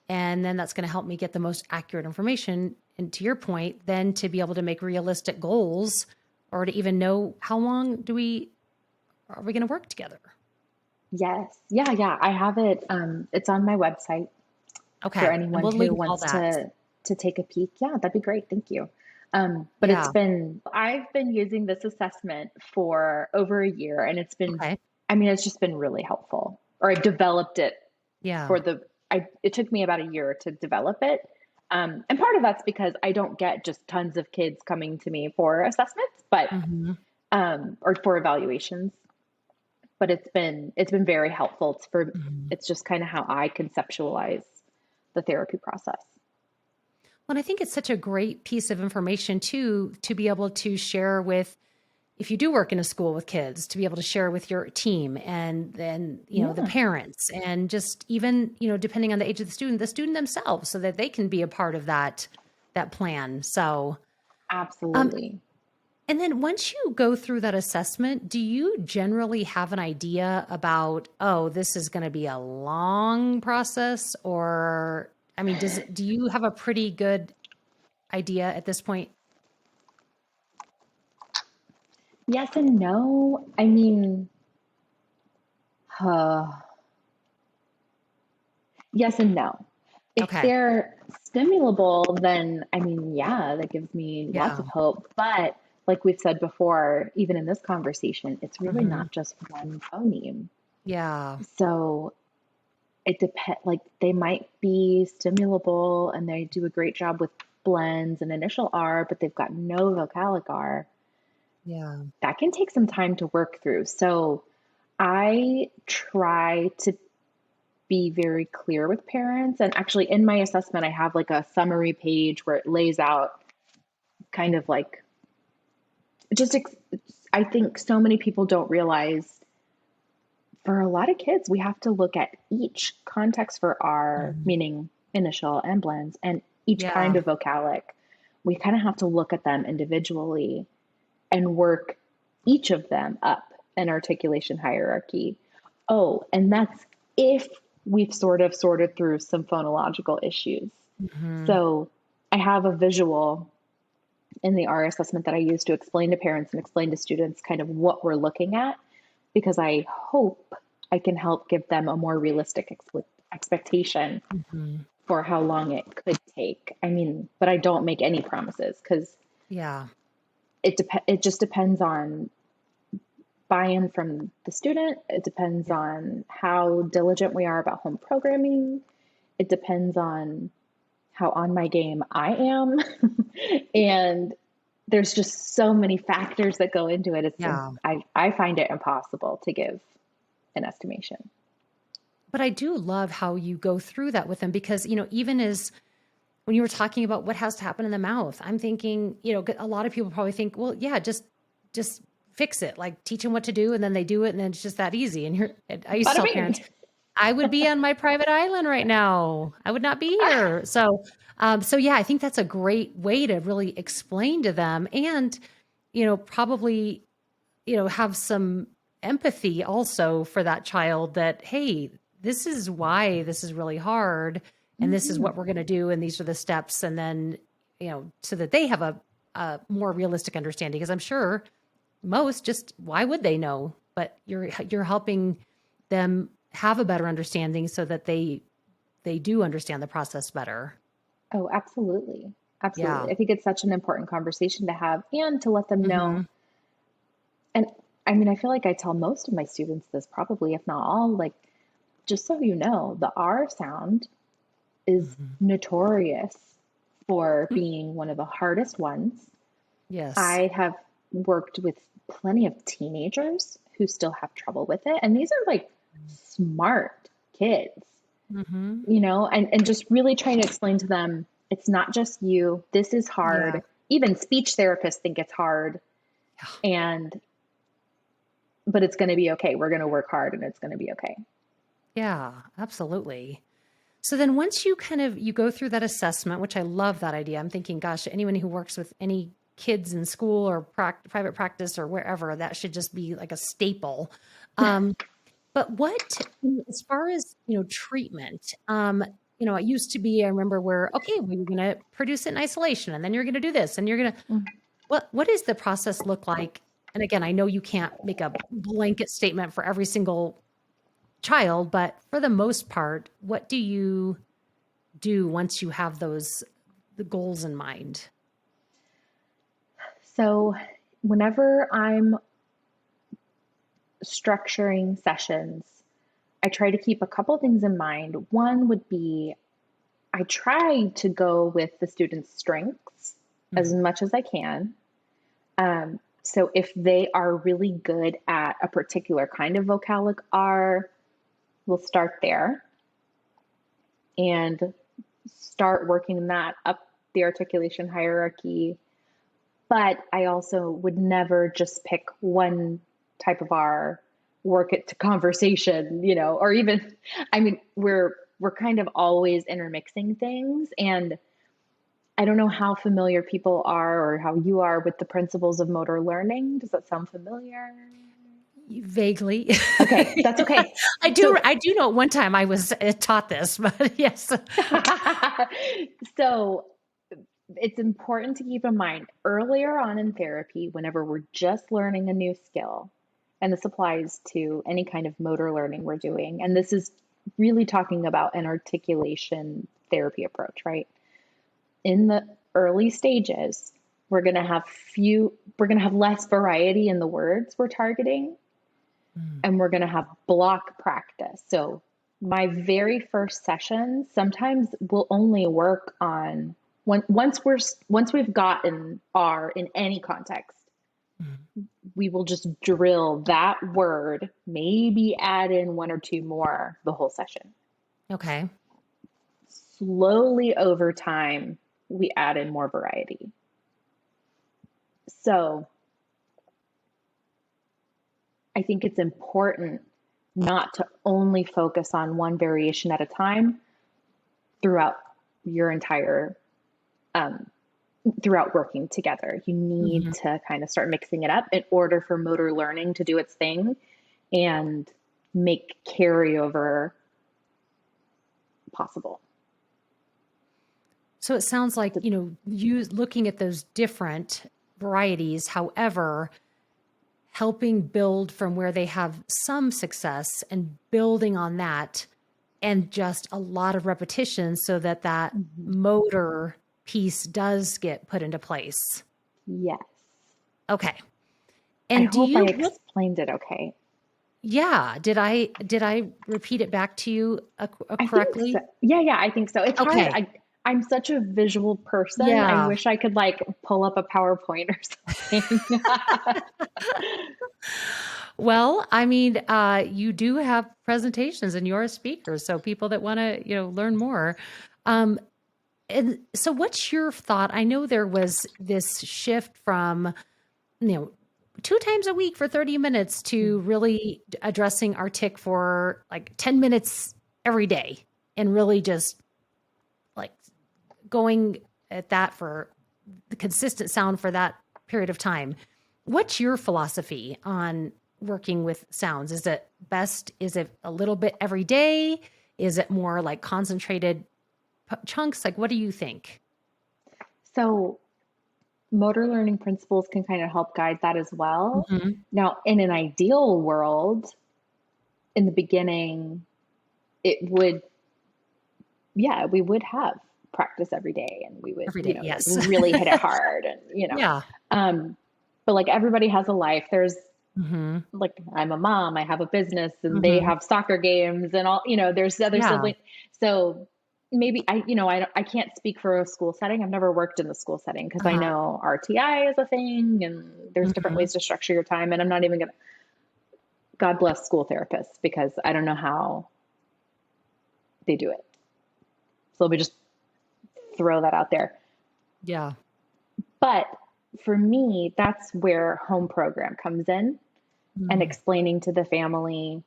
And then that's going to help me get the most accurate information. And to your point, then to be able to make realistic goals or to even know how long are we going to work together? Yes. Yeah. Yeah. I have it. It's on my website for Okay. And anyone we'll who link all wants that. to take a peek. Yeah, that'd be great. Thank you. But Yeah. I've been using this assessment for over a year, and Okay. it's just been really helpful. Or I've developed it Yeah. for it took me about a year to develop it. And part of that's because I don't get just tons of kids coming to me for assessments, but, Hmm. or for evaluations, but it's been very helpful. Hmm. It's just kind of how I conceptualize the therapy process. Well, and I think it's such a great piece of information too, to be able to share with, if you do work in a school with kids, to be able to share with your team and then, the Yeah, parents and just even, depending on the age of the student themselves, so that they can be a part of that plan. So, um, absolutely. and then once you go through that assessment, do you generally have an idea about, oh, this is going to be a long process? Or, I mean, do you have a pretty good idea at this point? Yes and no. I mean, uh, yes and no. If Okay. they're stimulable, then yeah, that gives me lots Yeah. of hope. But like we've said before, even in this conversation, it's really Hmm. not just one phoneme. Yeah. So it depends, like they might be stimulable and they do a great job with blends and initial R, but they've got no vocalic R. Yeah. That can take some time to work through. So I try to be very clear with parents. And actually, in my assessment, I have like a summary page where it lays out kind of like just, I think so many people don't realize for a lot of kids, we have to look at each context for R, Mhm. meaning initial and blends, and each kind Yeah. of vocalic. We kind of have to look at them individually and work each of them up an articulation hierarchy. Oh, and that's if we've sort of sorted through some phonological issues. Mhm. So I have a visual in the R assessment that I use to explain to parents and explain to students kind of what we're looking at, because I hope I can help give them a more realistic expectation Mhm. for how long it could take. I mean, but I don't make any promises because Yeah. it just depends on buy-in from the student. It depends Yeah. on how diligent we are about home programming. It depends on how on my game I am. And there's just so many factors that go into it. Yeah. I find it impossible to give an estimation. But I do love how you go through that with them because, even as when you were talking about what has to happen in the mouth, I'm thinking, a lot of people probably think, well, yeah, just fix it, like teach them what to do and then they do it and then it's just that easy. And I used to Bada tell bing. parents, I would be on my private island right now. I would not be here. So yeah, I think that's a great way to really explain to them and, probably, have some empathy also for that child that, hey, this is why this is really hard. And this is Mm-hmm. what we're going to do. And these are the steps. And then, so that they have a more realistic understanding. Because I'm sure most just, why would they know? But you're helping them have a better understanding so that they do understand the process better. Oh, absolutely. Absolutely. Yeah. I think it's such an important conversation to have and to let them know. Mm-hmm. And I mean, I feel like I tell most of my students this probably, if not all, like, just so you know, the R sound is Mm-hmm. notorious for being one of the hardest ones. Yes. I have worked with plenty of teenagers who still have trouble with it. And these are like smart kids, Mm-hmm. and just really trying to explain to them it's not just you. This is Yeah. hard. Even speech therapists think it's hard. Yeah. And, but it's going to be okay. We're going to work hard and it's going to be okay. Yeah, absolutely. So then once you go through that assessment, which I love that idea. I'm thinking, gosh, anyone who works with any kids in school or private practice or wherever, that should just be like a staple. Um, but as far as, treatment, it used to be, I remember where, okay, well, you're going to produce it in isolation and then you're going to do this and you're going to, what does the process look like? And again, I know you can't make a blanket statement for every single child, but for the most part, what do you do once you have the goals in mind? So, whenever I'm structuring sessions, I try to keep a couple things in mind. One would be I try to go with the student's strengths as Mhm. much as I can. So if they are really good at a particular kind of vocalic R, we'll start there and start working that up the articulation hierarchy. But I also would never just pick one type of R, work it to conversation, or even, I mean, we're kind of always intermixing things. And I don't know how familiar people are or how you are with the principles of motor learning. Does that sound familiar? Vaguely. Okay, that's okay. I do So, I do know at one time I was taught this, but yes. so it's important to keep in mind earlier on in therapy, whenever we're just learning a new skill, and this applies to any kind of motor learning we're doing, and this is really talking about an articulation therapy approach, right? In the early stages, we're going to have less variety in the words we're targeting, Mm. and we're going to have block practice. So my very first sessions sometimes will only work on once we've gotten R in any context, Mm. we will just drill that word, maybe add in one or two more the whole session. Okay. Slowly over time, we add in more variety. So I think it's important not to only focus on one variation at a time throughout your entire throughout working together. You need Mhm. to kind of start mixing it up in order for motor learning to do its thing and make carryover possible. So it sounds like, you looking at those different varieties, however, helping build from where they have some success and building on that and just a lot of repetition so that Mm-hmm. motor piece does get put into place. Yes. Okay. I And do hope I you what explained it okay. yeah, did I repeat it back to you I think so. correctly? Yeah, I think so. It's hard. Okay. I'm such a visual person. I Yeah. wish I could like pull up a PowerPoint or something. Well, I mean, you do have presentations and you're a speaker, so people that want to, learn more. Um, and so what's your thought? I know there was this shift from, you know, 2 times a week for 30 minutes to really addressing our tick for like 10 minutes every day and really just like going at that for the consistent sound for that period of time. What's your philosophy on working with sounds? Is it best? Is it a little bit every day? Is it more like concentrated chunks? Like, what do you think? So, motor learning principles can kind of help guide that as well. Hmm. Now, in an ideal world, in the beginning, it would, yeah, we would have practice every day, and we would, Every you day. know, like Yes. really hit it hard, and, Yeah. but like everybody has a life. There's Hmm. like, I'm a mom, I have a business, and they Hmm. have soccer games and all, there's other Yeah. siblings. So maybe I can't speak for a school setting. I've never worked in the school setting because I Uh-huh. know RTI is a thing and there's different Hmm. ways to structure your time. And I'm not even going to, God bless school therapists, because I don't know how they do it. So let me just throw that out there. Yeah. But for me, that's where home program comes in, and Mm. explaining to the family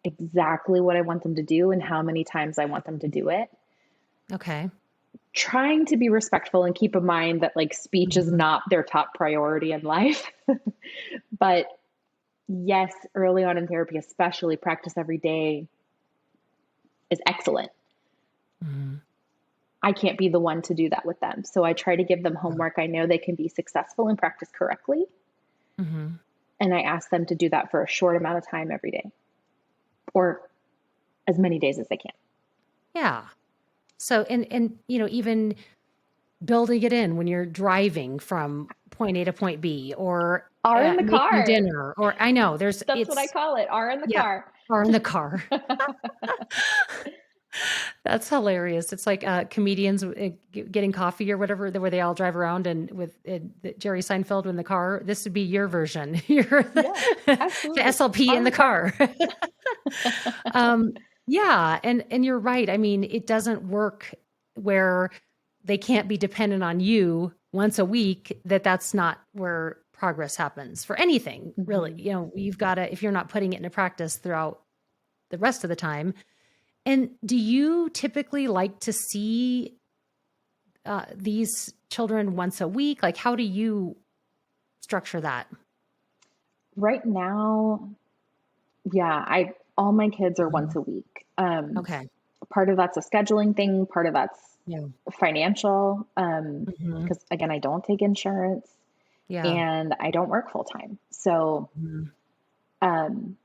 exactly what I want them to do and how many times I want them to do it. Okay. Trying to be respectful and keep in mind that like speech is Hmm. not their top priority in life. But yes, early on in therapy, especially, practice every day is excellent. Hmm. I can't be the one to do that with them. So I try to give them homework I know they can be successful and practice correctly. Hmm. And I ask them to do that for a short amount of time every day, or as many days as they can. Yeah. So, and, even building it in when you're driving from point A to point B, or Are in the making car. dinner, or I know That's what I it's, call it. Are in the yeah, car. or in the car. That's hilarious. It's like comedians getting coffee or whatever, where they all drive around and with Jerry Seinfeld in the car. This would be your version. You're Yeah, the absolutely. SLP Are in in the the car. car. Yeah, and you're right. I mean, it doesn't work where they can't be dependent on you once a week. That's not where progress happens for anything, really. Mm-hmm. You've got to, if you're not putting it into practice throughout the rest of the time. And do you typically like to see these children once a week? Like, how do you structure that? Right now, yeah, I all my kids are once Mhm. a week. Okay. Part of that's a scheduling thing, part of that's Yeah. financial. Hmm. Because again, I don't take insurance Yeah. and I don't work full time. So, Hmm. um,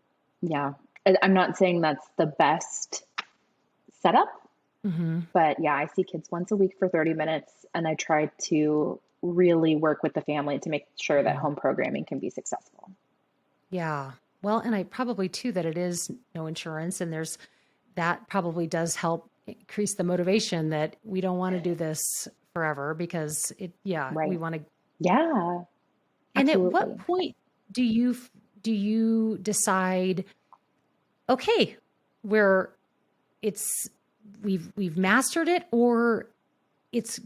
yeah, I'm not saying that's the best setup, Hmm. but yeah, I see kids once a week for 30 minutes, and I try to really work with the family to make sure that Hmm. home programming can be successful. Yeah. Well, and I probably too that it is no insurance, and that probably does help increase the motivation that we don't want to do this forever because yeah, we Right. want to. Yeah, And at what absolutely. point do you decide, okay, we're it's we've mastered it, or it's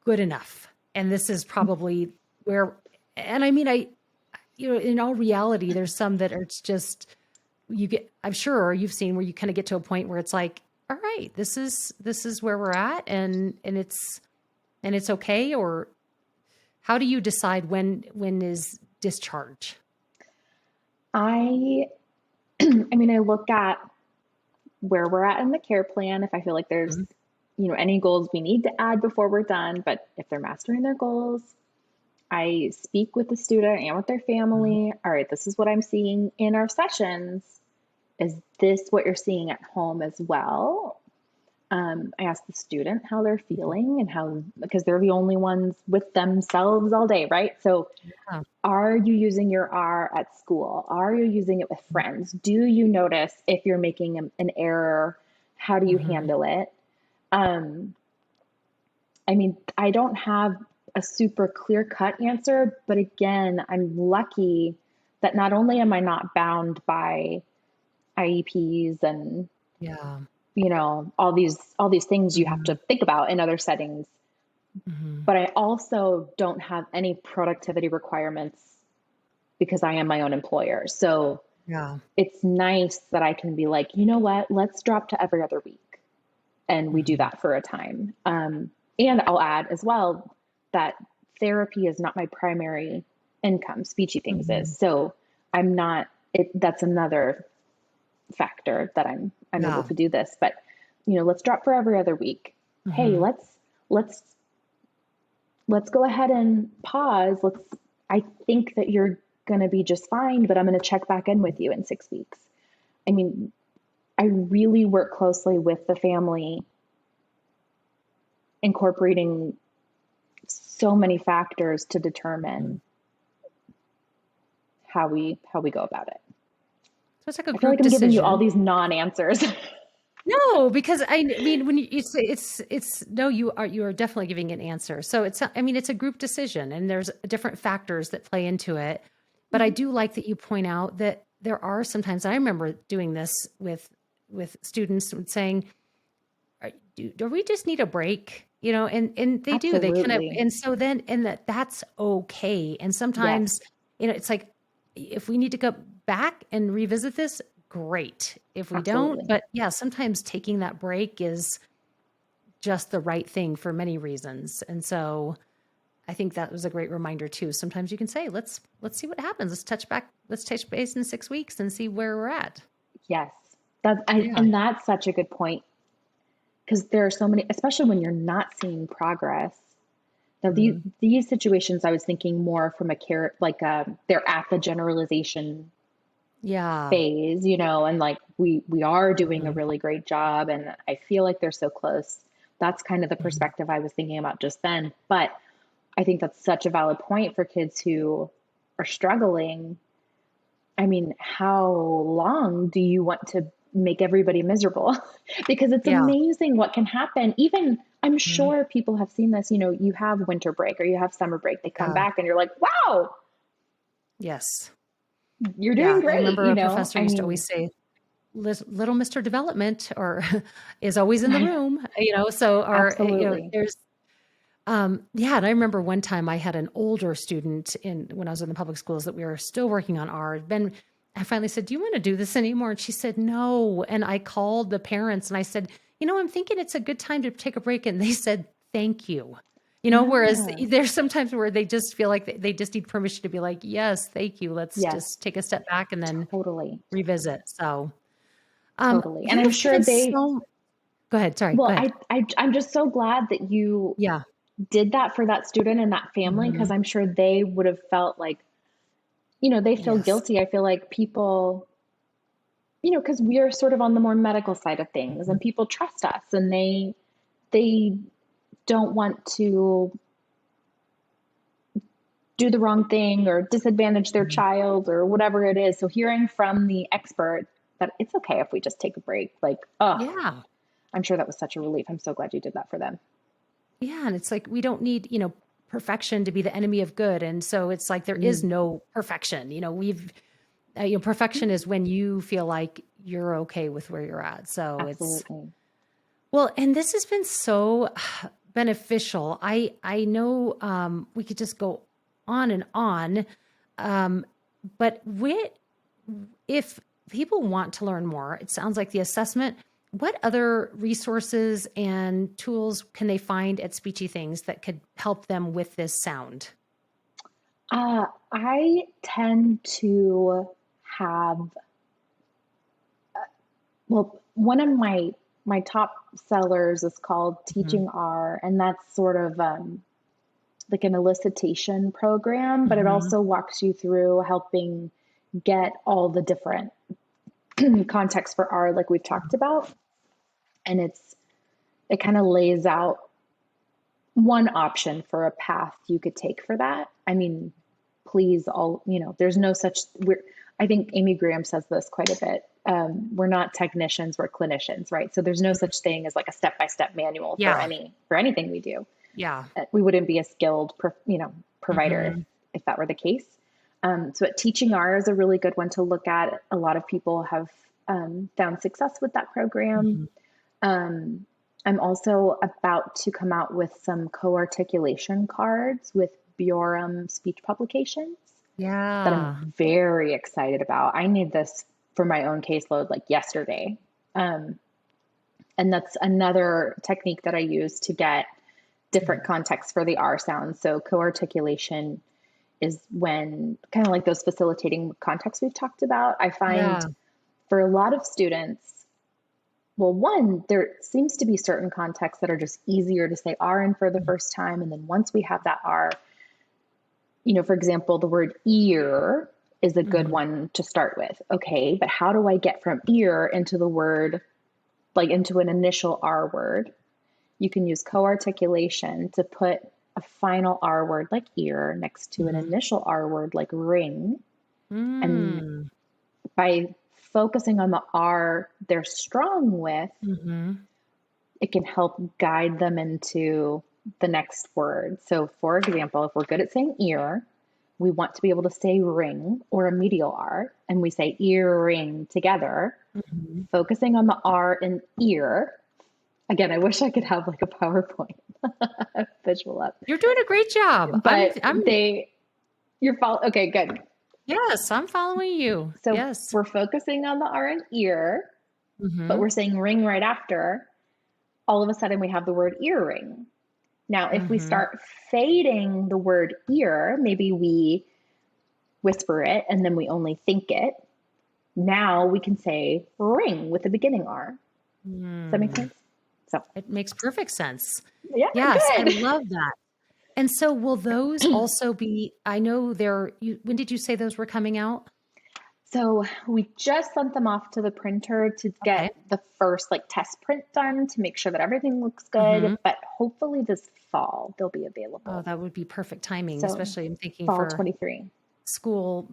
good enough, and this is probably where, and I mean, in all reality, there's some that are, it's just, I'm sure you've seen where you kind of get to a point where it's like, all right, this is where we're at, and it's okay. Or how do you decide when is discharge? I I mean, I look at where we're at in the care plan. If I feel like there's, Mhm. any goals we need to add before we're done, but if they're mastering their goals, I speak with the student and with their Mhm. family. All right, this is what I'm seeing in our sessions. Is this what you're seeing at home as well? I ask the student how they're feeling and how, because they're the only ones with themselves all day, right? So, Yeah. are you using your R at school? Are you using it with friends? Do you notice if you're making an error? How do you Mhm. handle it? Um, I mean, I don't have a super clear cut answer, but again, I'm lucky that not only am I not bound by IEPs and Yeah. all these things you have to Mhm. think about in other settings, Mhm. but I also don't have any productivity requirements because I am my own employer. So Yeah. it's nice that I can be like, you know what, let's drop to every other week. And we do Mhm. that for a time. And I'll add as well that therapy is not my primary income. Speechy Things is. Mhm. So I'm not, that's another factor that I'm able Yeah. to do this. But, let's drop for every other week. Hey, Mhm. let's go ahead and pause. I think that you're going to be just fine, but I'm going to check back in with you in 6 weeks. I mean, I really work closely with the family incorporating so many factors to determine how we go about it. So it's like a I feel like group I'm giving you all decision. these non-answers. No, because I mean, when you say no, you are definitely giving an answer. So I mean, it's a group decision and there's different factors that play into it. But I Mhm. do like that you point out that there are sometimes, I remember doing this with students and saying, do we just need a break? You know, and they do, they kind of, Absolutely. and so then, and that's okay. And Yes, sometimes, you know, it's like, if we need to go back and revisit this, great. If we don't, absolutely. but yeah, sometimes taking that break is just the right thing for many reasons. And so I think that was a great reminder too. Sometimes you can say, let's see what happens. Let's touch base in 6 weeks and see where we're at. Yes. Yeah. And that's such a good point because there are so many, especially when you're not seeing progress. Now, Mhm. these situations, I was thinking more from a care, like they're at the generalization Yeah. phase, you know, and like we are doing a Mhm. really great job, and I feel like they're so close. That's kind of the Mhm. perspective I was thinking about just then. But I think that's such a valid point for kids who are struggling. I mean, how long do you want to make everybody miserable? Because it's Yeah. amazing what can happen. Even I'm Mhm. sure people have seen this, you know, you have winter break or you have summer break, they come Yeah. back and you're like, wow, Yes. you're doing Yeah. I great. remember You a know, professor I used to always mean, say, little Mr. Development or is always in the room, you know, so, or, you know, absolutely. there's, yeah. And I remember one time I had an older student when I was in the public schools that we were still working on R. Then I finally said, do you want to do this anymore? And she said, no. And I called the parents and I said, you know, I'm thinking it's a good time to take a break. And they said, thank you. You know, whereas Yeah. there's sometimes where they just feel like they just need permission to be like, yes, thank you. Let's Yes, just take a step back and then totally. revisit. So, Totally. And you I'm have sure given they, so, go ahead. Sorry. Go well, ahead. I'm just so glad that you Yeah. did that for that student and that family because Mhm. I'm sure they would have felt like, you know, they feel Yes. guilty. I feel like people, you know, because we're sort of on the more medical side of things Mhm. and people trust us and they don't want to do the wrong thing or disadvantage their Mhm. child or whatever it is. So hearing from the expert that it's okay if we just take a break, like, oh, Yeah. I'm sure that was such a relief. I'm so glad you did that for them. Yeah, and it's like we don't need, you know, perfection to be the enemy of good, and so it's like there is Mm, no perfection. You know, perfection is when you feel like you're okay with where you're at. So it's, absolutely. well, and this has been so beneficial. I know we could just go on and on, um, but if people want to learn more, it sounds like the assessment. What other resources and tools can they find at Speechy Things that could help them with this sound? I tend to have, well, one of my top sellers is called Mhm. Teaching R, and that's sort of like an elicitation program, but it Mhm. also walks you through helping get all the different contexts for R, like we've talked about, and it kind of lays out one option for a path you could take for that. I mean, please, all, you know, there's no such, I think Amy Graham says this quite a bit. We're not technicians, we're clinicians, right? So there's no such thing as like a step-by-step manual Yeah. for anything we do. Yeah. We wouldn't be a skilled, you know, provider Mhm. if that were the case. So at Teaching R is a really good one to look at. A lot of people have found success with that program. Mhm. Um, I'm also about to come out with some co-articulation cards with Biorum speech publications that I'm Yeah. very excited about. I need this for my own caseload like yesterday. Um, and that's another technique that I use to get different Mhm. contexts for the R sounds. So co-articulation is when kind of like those facilitating contexts we've talked about. I find Yeah. for a lot of students, well, one, there seems to be certain contexts that are just easier to say R in for the Mhm. first time. And then once we have that R, you know, for example, the word ear is a good Mhm. one to start with. Okay, but how do I get from ear into the word, like into an initial R word? you can use co-articulation to put a final R word like ear next to an Mm-hmm. initial R word like ring. And Mm. by focusing on the R they're strong with, Mm-hmm. it can help guide them into the next word. So, for example, if we're good at saying ear, we want to be able to say ring or a medial R, and we say earring together, Mm-hmm. focusing on the R in ear. Again, I wish I could have like a PowerPoint visual up, You're doing a great job. but you're okay, good. Yes, I'm following you. So Yes. we're focusing on the R in ear, but Mm-hmm. we're saying ring right after. All of a sudden, we have the word earring. Now, if we Mm-hmm. start fading the word ear, maybe we whisper it and then we only think it. Now we can say ring with the beginning R. Does that make sense? So, It makes perfect sense. yeah, Yes, I good. love that. And so will those also be, I know when did you say those were coming out? So we just sent them off to the printer to Okay. get the first like test print done to make sure that everything looks good. Mm-hmm. But hopefully this fall they'll be Oh, available. that would be perfect timing, So especially I'm thinking fall for 23. school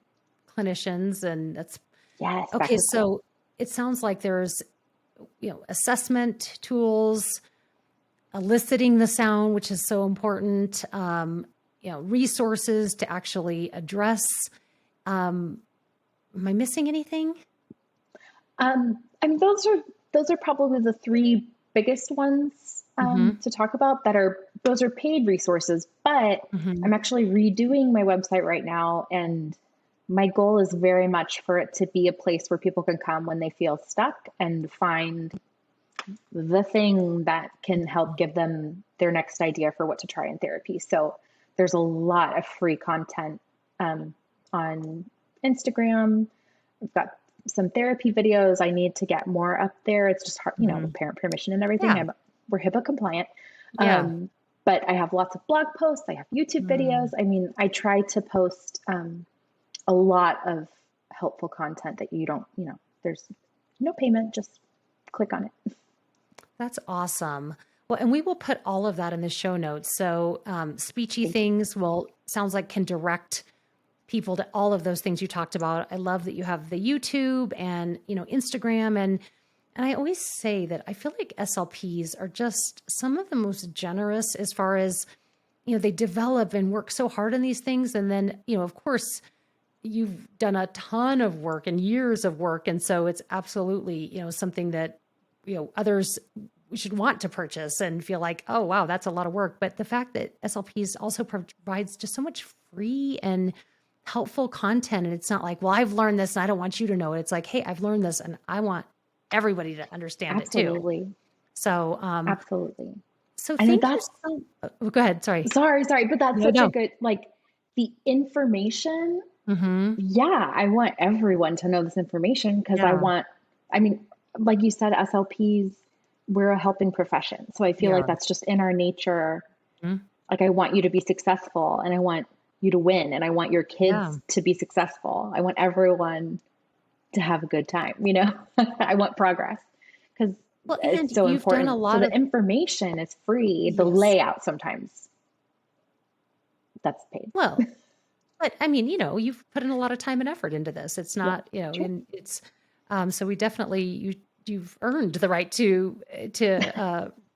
clinicians. And that's Yes, back okay. to school. So it sounds like there's, assessment tools, eliciting the sound, which is so important, resources to actually address. Am I missing anything? I mean, those are probably the three biggest ones Mm-hmm. to talk about. Those are paid resources. But Mm-hmm. I'm actually redoing my website right now, and my goal is very much for it to be a place where people can come when they feel stuck and find the thing that can help give them their next idea for what to try in therapy. So there's a lot of free content on Instagram. I've got some therapy videos. I need to get more up there. It's just hard, Mm-hmm. with parent permission and everything. Yeah. We're HIPAA compliant. Yeah. But I have lots of blog posts. I have YouTube videos. I mean, I try to post a lot of helpful content that you don't, there's no payment, just click on it. That's awesome. Well, and we will put all of that in the show notes. So, Speechy Thank you. Things sounds like can direct people to all of those things you talked about. I love that you have the YouTube and, Instagram. And I always say that I feel like SLPs are just some of the most generous as far as, they develop and work so hard on these things. And then, of course, you've done a ton of work and years of work. And so it's absolutely, something that, others should want to purchase and feel like, oh, wow, that's a lot of work. But the fact that SLPs also provides just so much free and helpful content. And it's not like, well, I've learned this and I don't want you to know it. It's like, hey, I've learned this and I want everybody to understand it too. Absolutely. So, Absolutely. so And thank you that's, so, go ahead. Sorry. sorry, but that's No, such a no. good, like the information. Mm-hmm. Yeah, I want everyone to know this information because Yeah. I mean, like you said, SLPs, we're a helping profession. So I feel We like are. that's just in our nature. Mhm. Like I want you to be successful and I want you to win and I want your Yeah. kids to be successful. I want everyone to have a good time, I want progress because Well, and it's so you've done a important. So lot the of, information is free. The yes. layout sometimes that's paid. Well, but I mean, you've put in a lot of time and effort into this. It's Yeah, not, true. and it's, so we definitely, you've earned the right to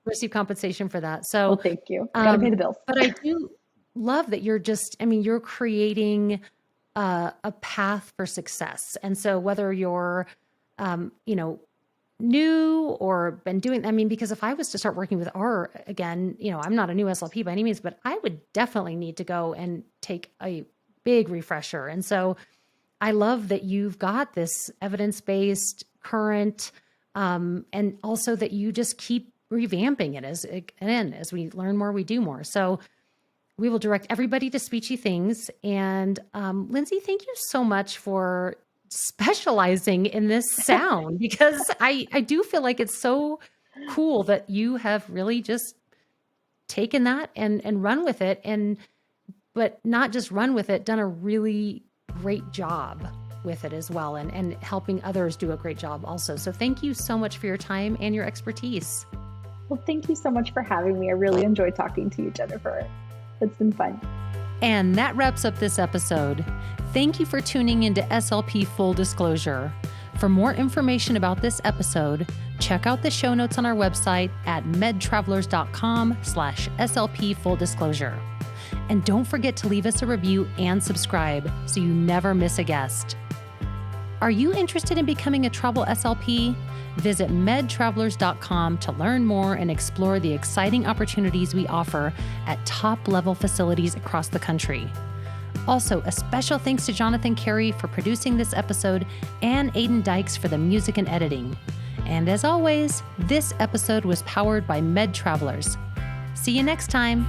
receive compensation for that. Well, So, thank you. Got to pay the bills. but I do love that you're creating a path for success. And so whether you're, new or been doing, because if I was to start working with R again, I'm not a new SLP by any means, but I would definitely need to go and take a big refresher. And so I love that you've got this evidence-based current, and also that you just keep revamping it as we learn more, we do more. So we will direct everybody to Speechy Things. And Lindsey, thank you so much for specializing in this sound because I do feel like it's so cool that you have really just taken that and run with it, but not just run with it, done a really great job with it as well, and helping others do a great job also. So thank you so much for your time and your expertise. Well, thank you so much for having me. I really enjoyed talking to you, Jennifer. It's been fun. And that wraps up this episode. Thank you for tuning into SLP Full Disclosure. For more information about this episode, check out the show notes on our website at medtravelers.com/SLP Full Disclosure. And don't forget to leave us a review and subscribe so you never miss a guest. Are you interested in becoming a travel SLP? Visit medtravelers.com to learn more and explore the exciting opportunities we offer at top-level facilities across the country. Also, a special thanks to Jonathan Carey for producing this episode and Aiden Dykes for the music and editing. And as always, this episode was powered by Med Travelers. See you next time.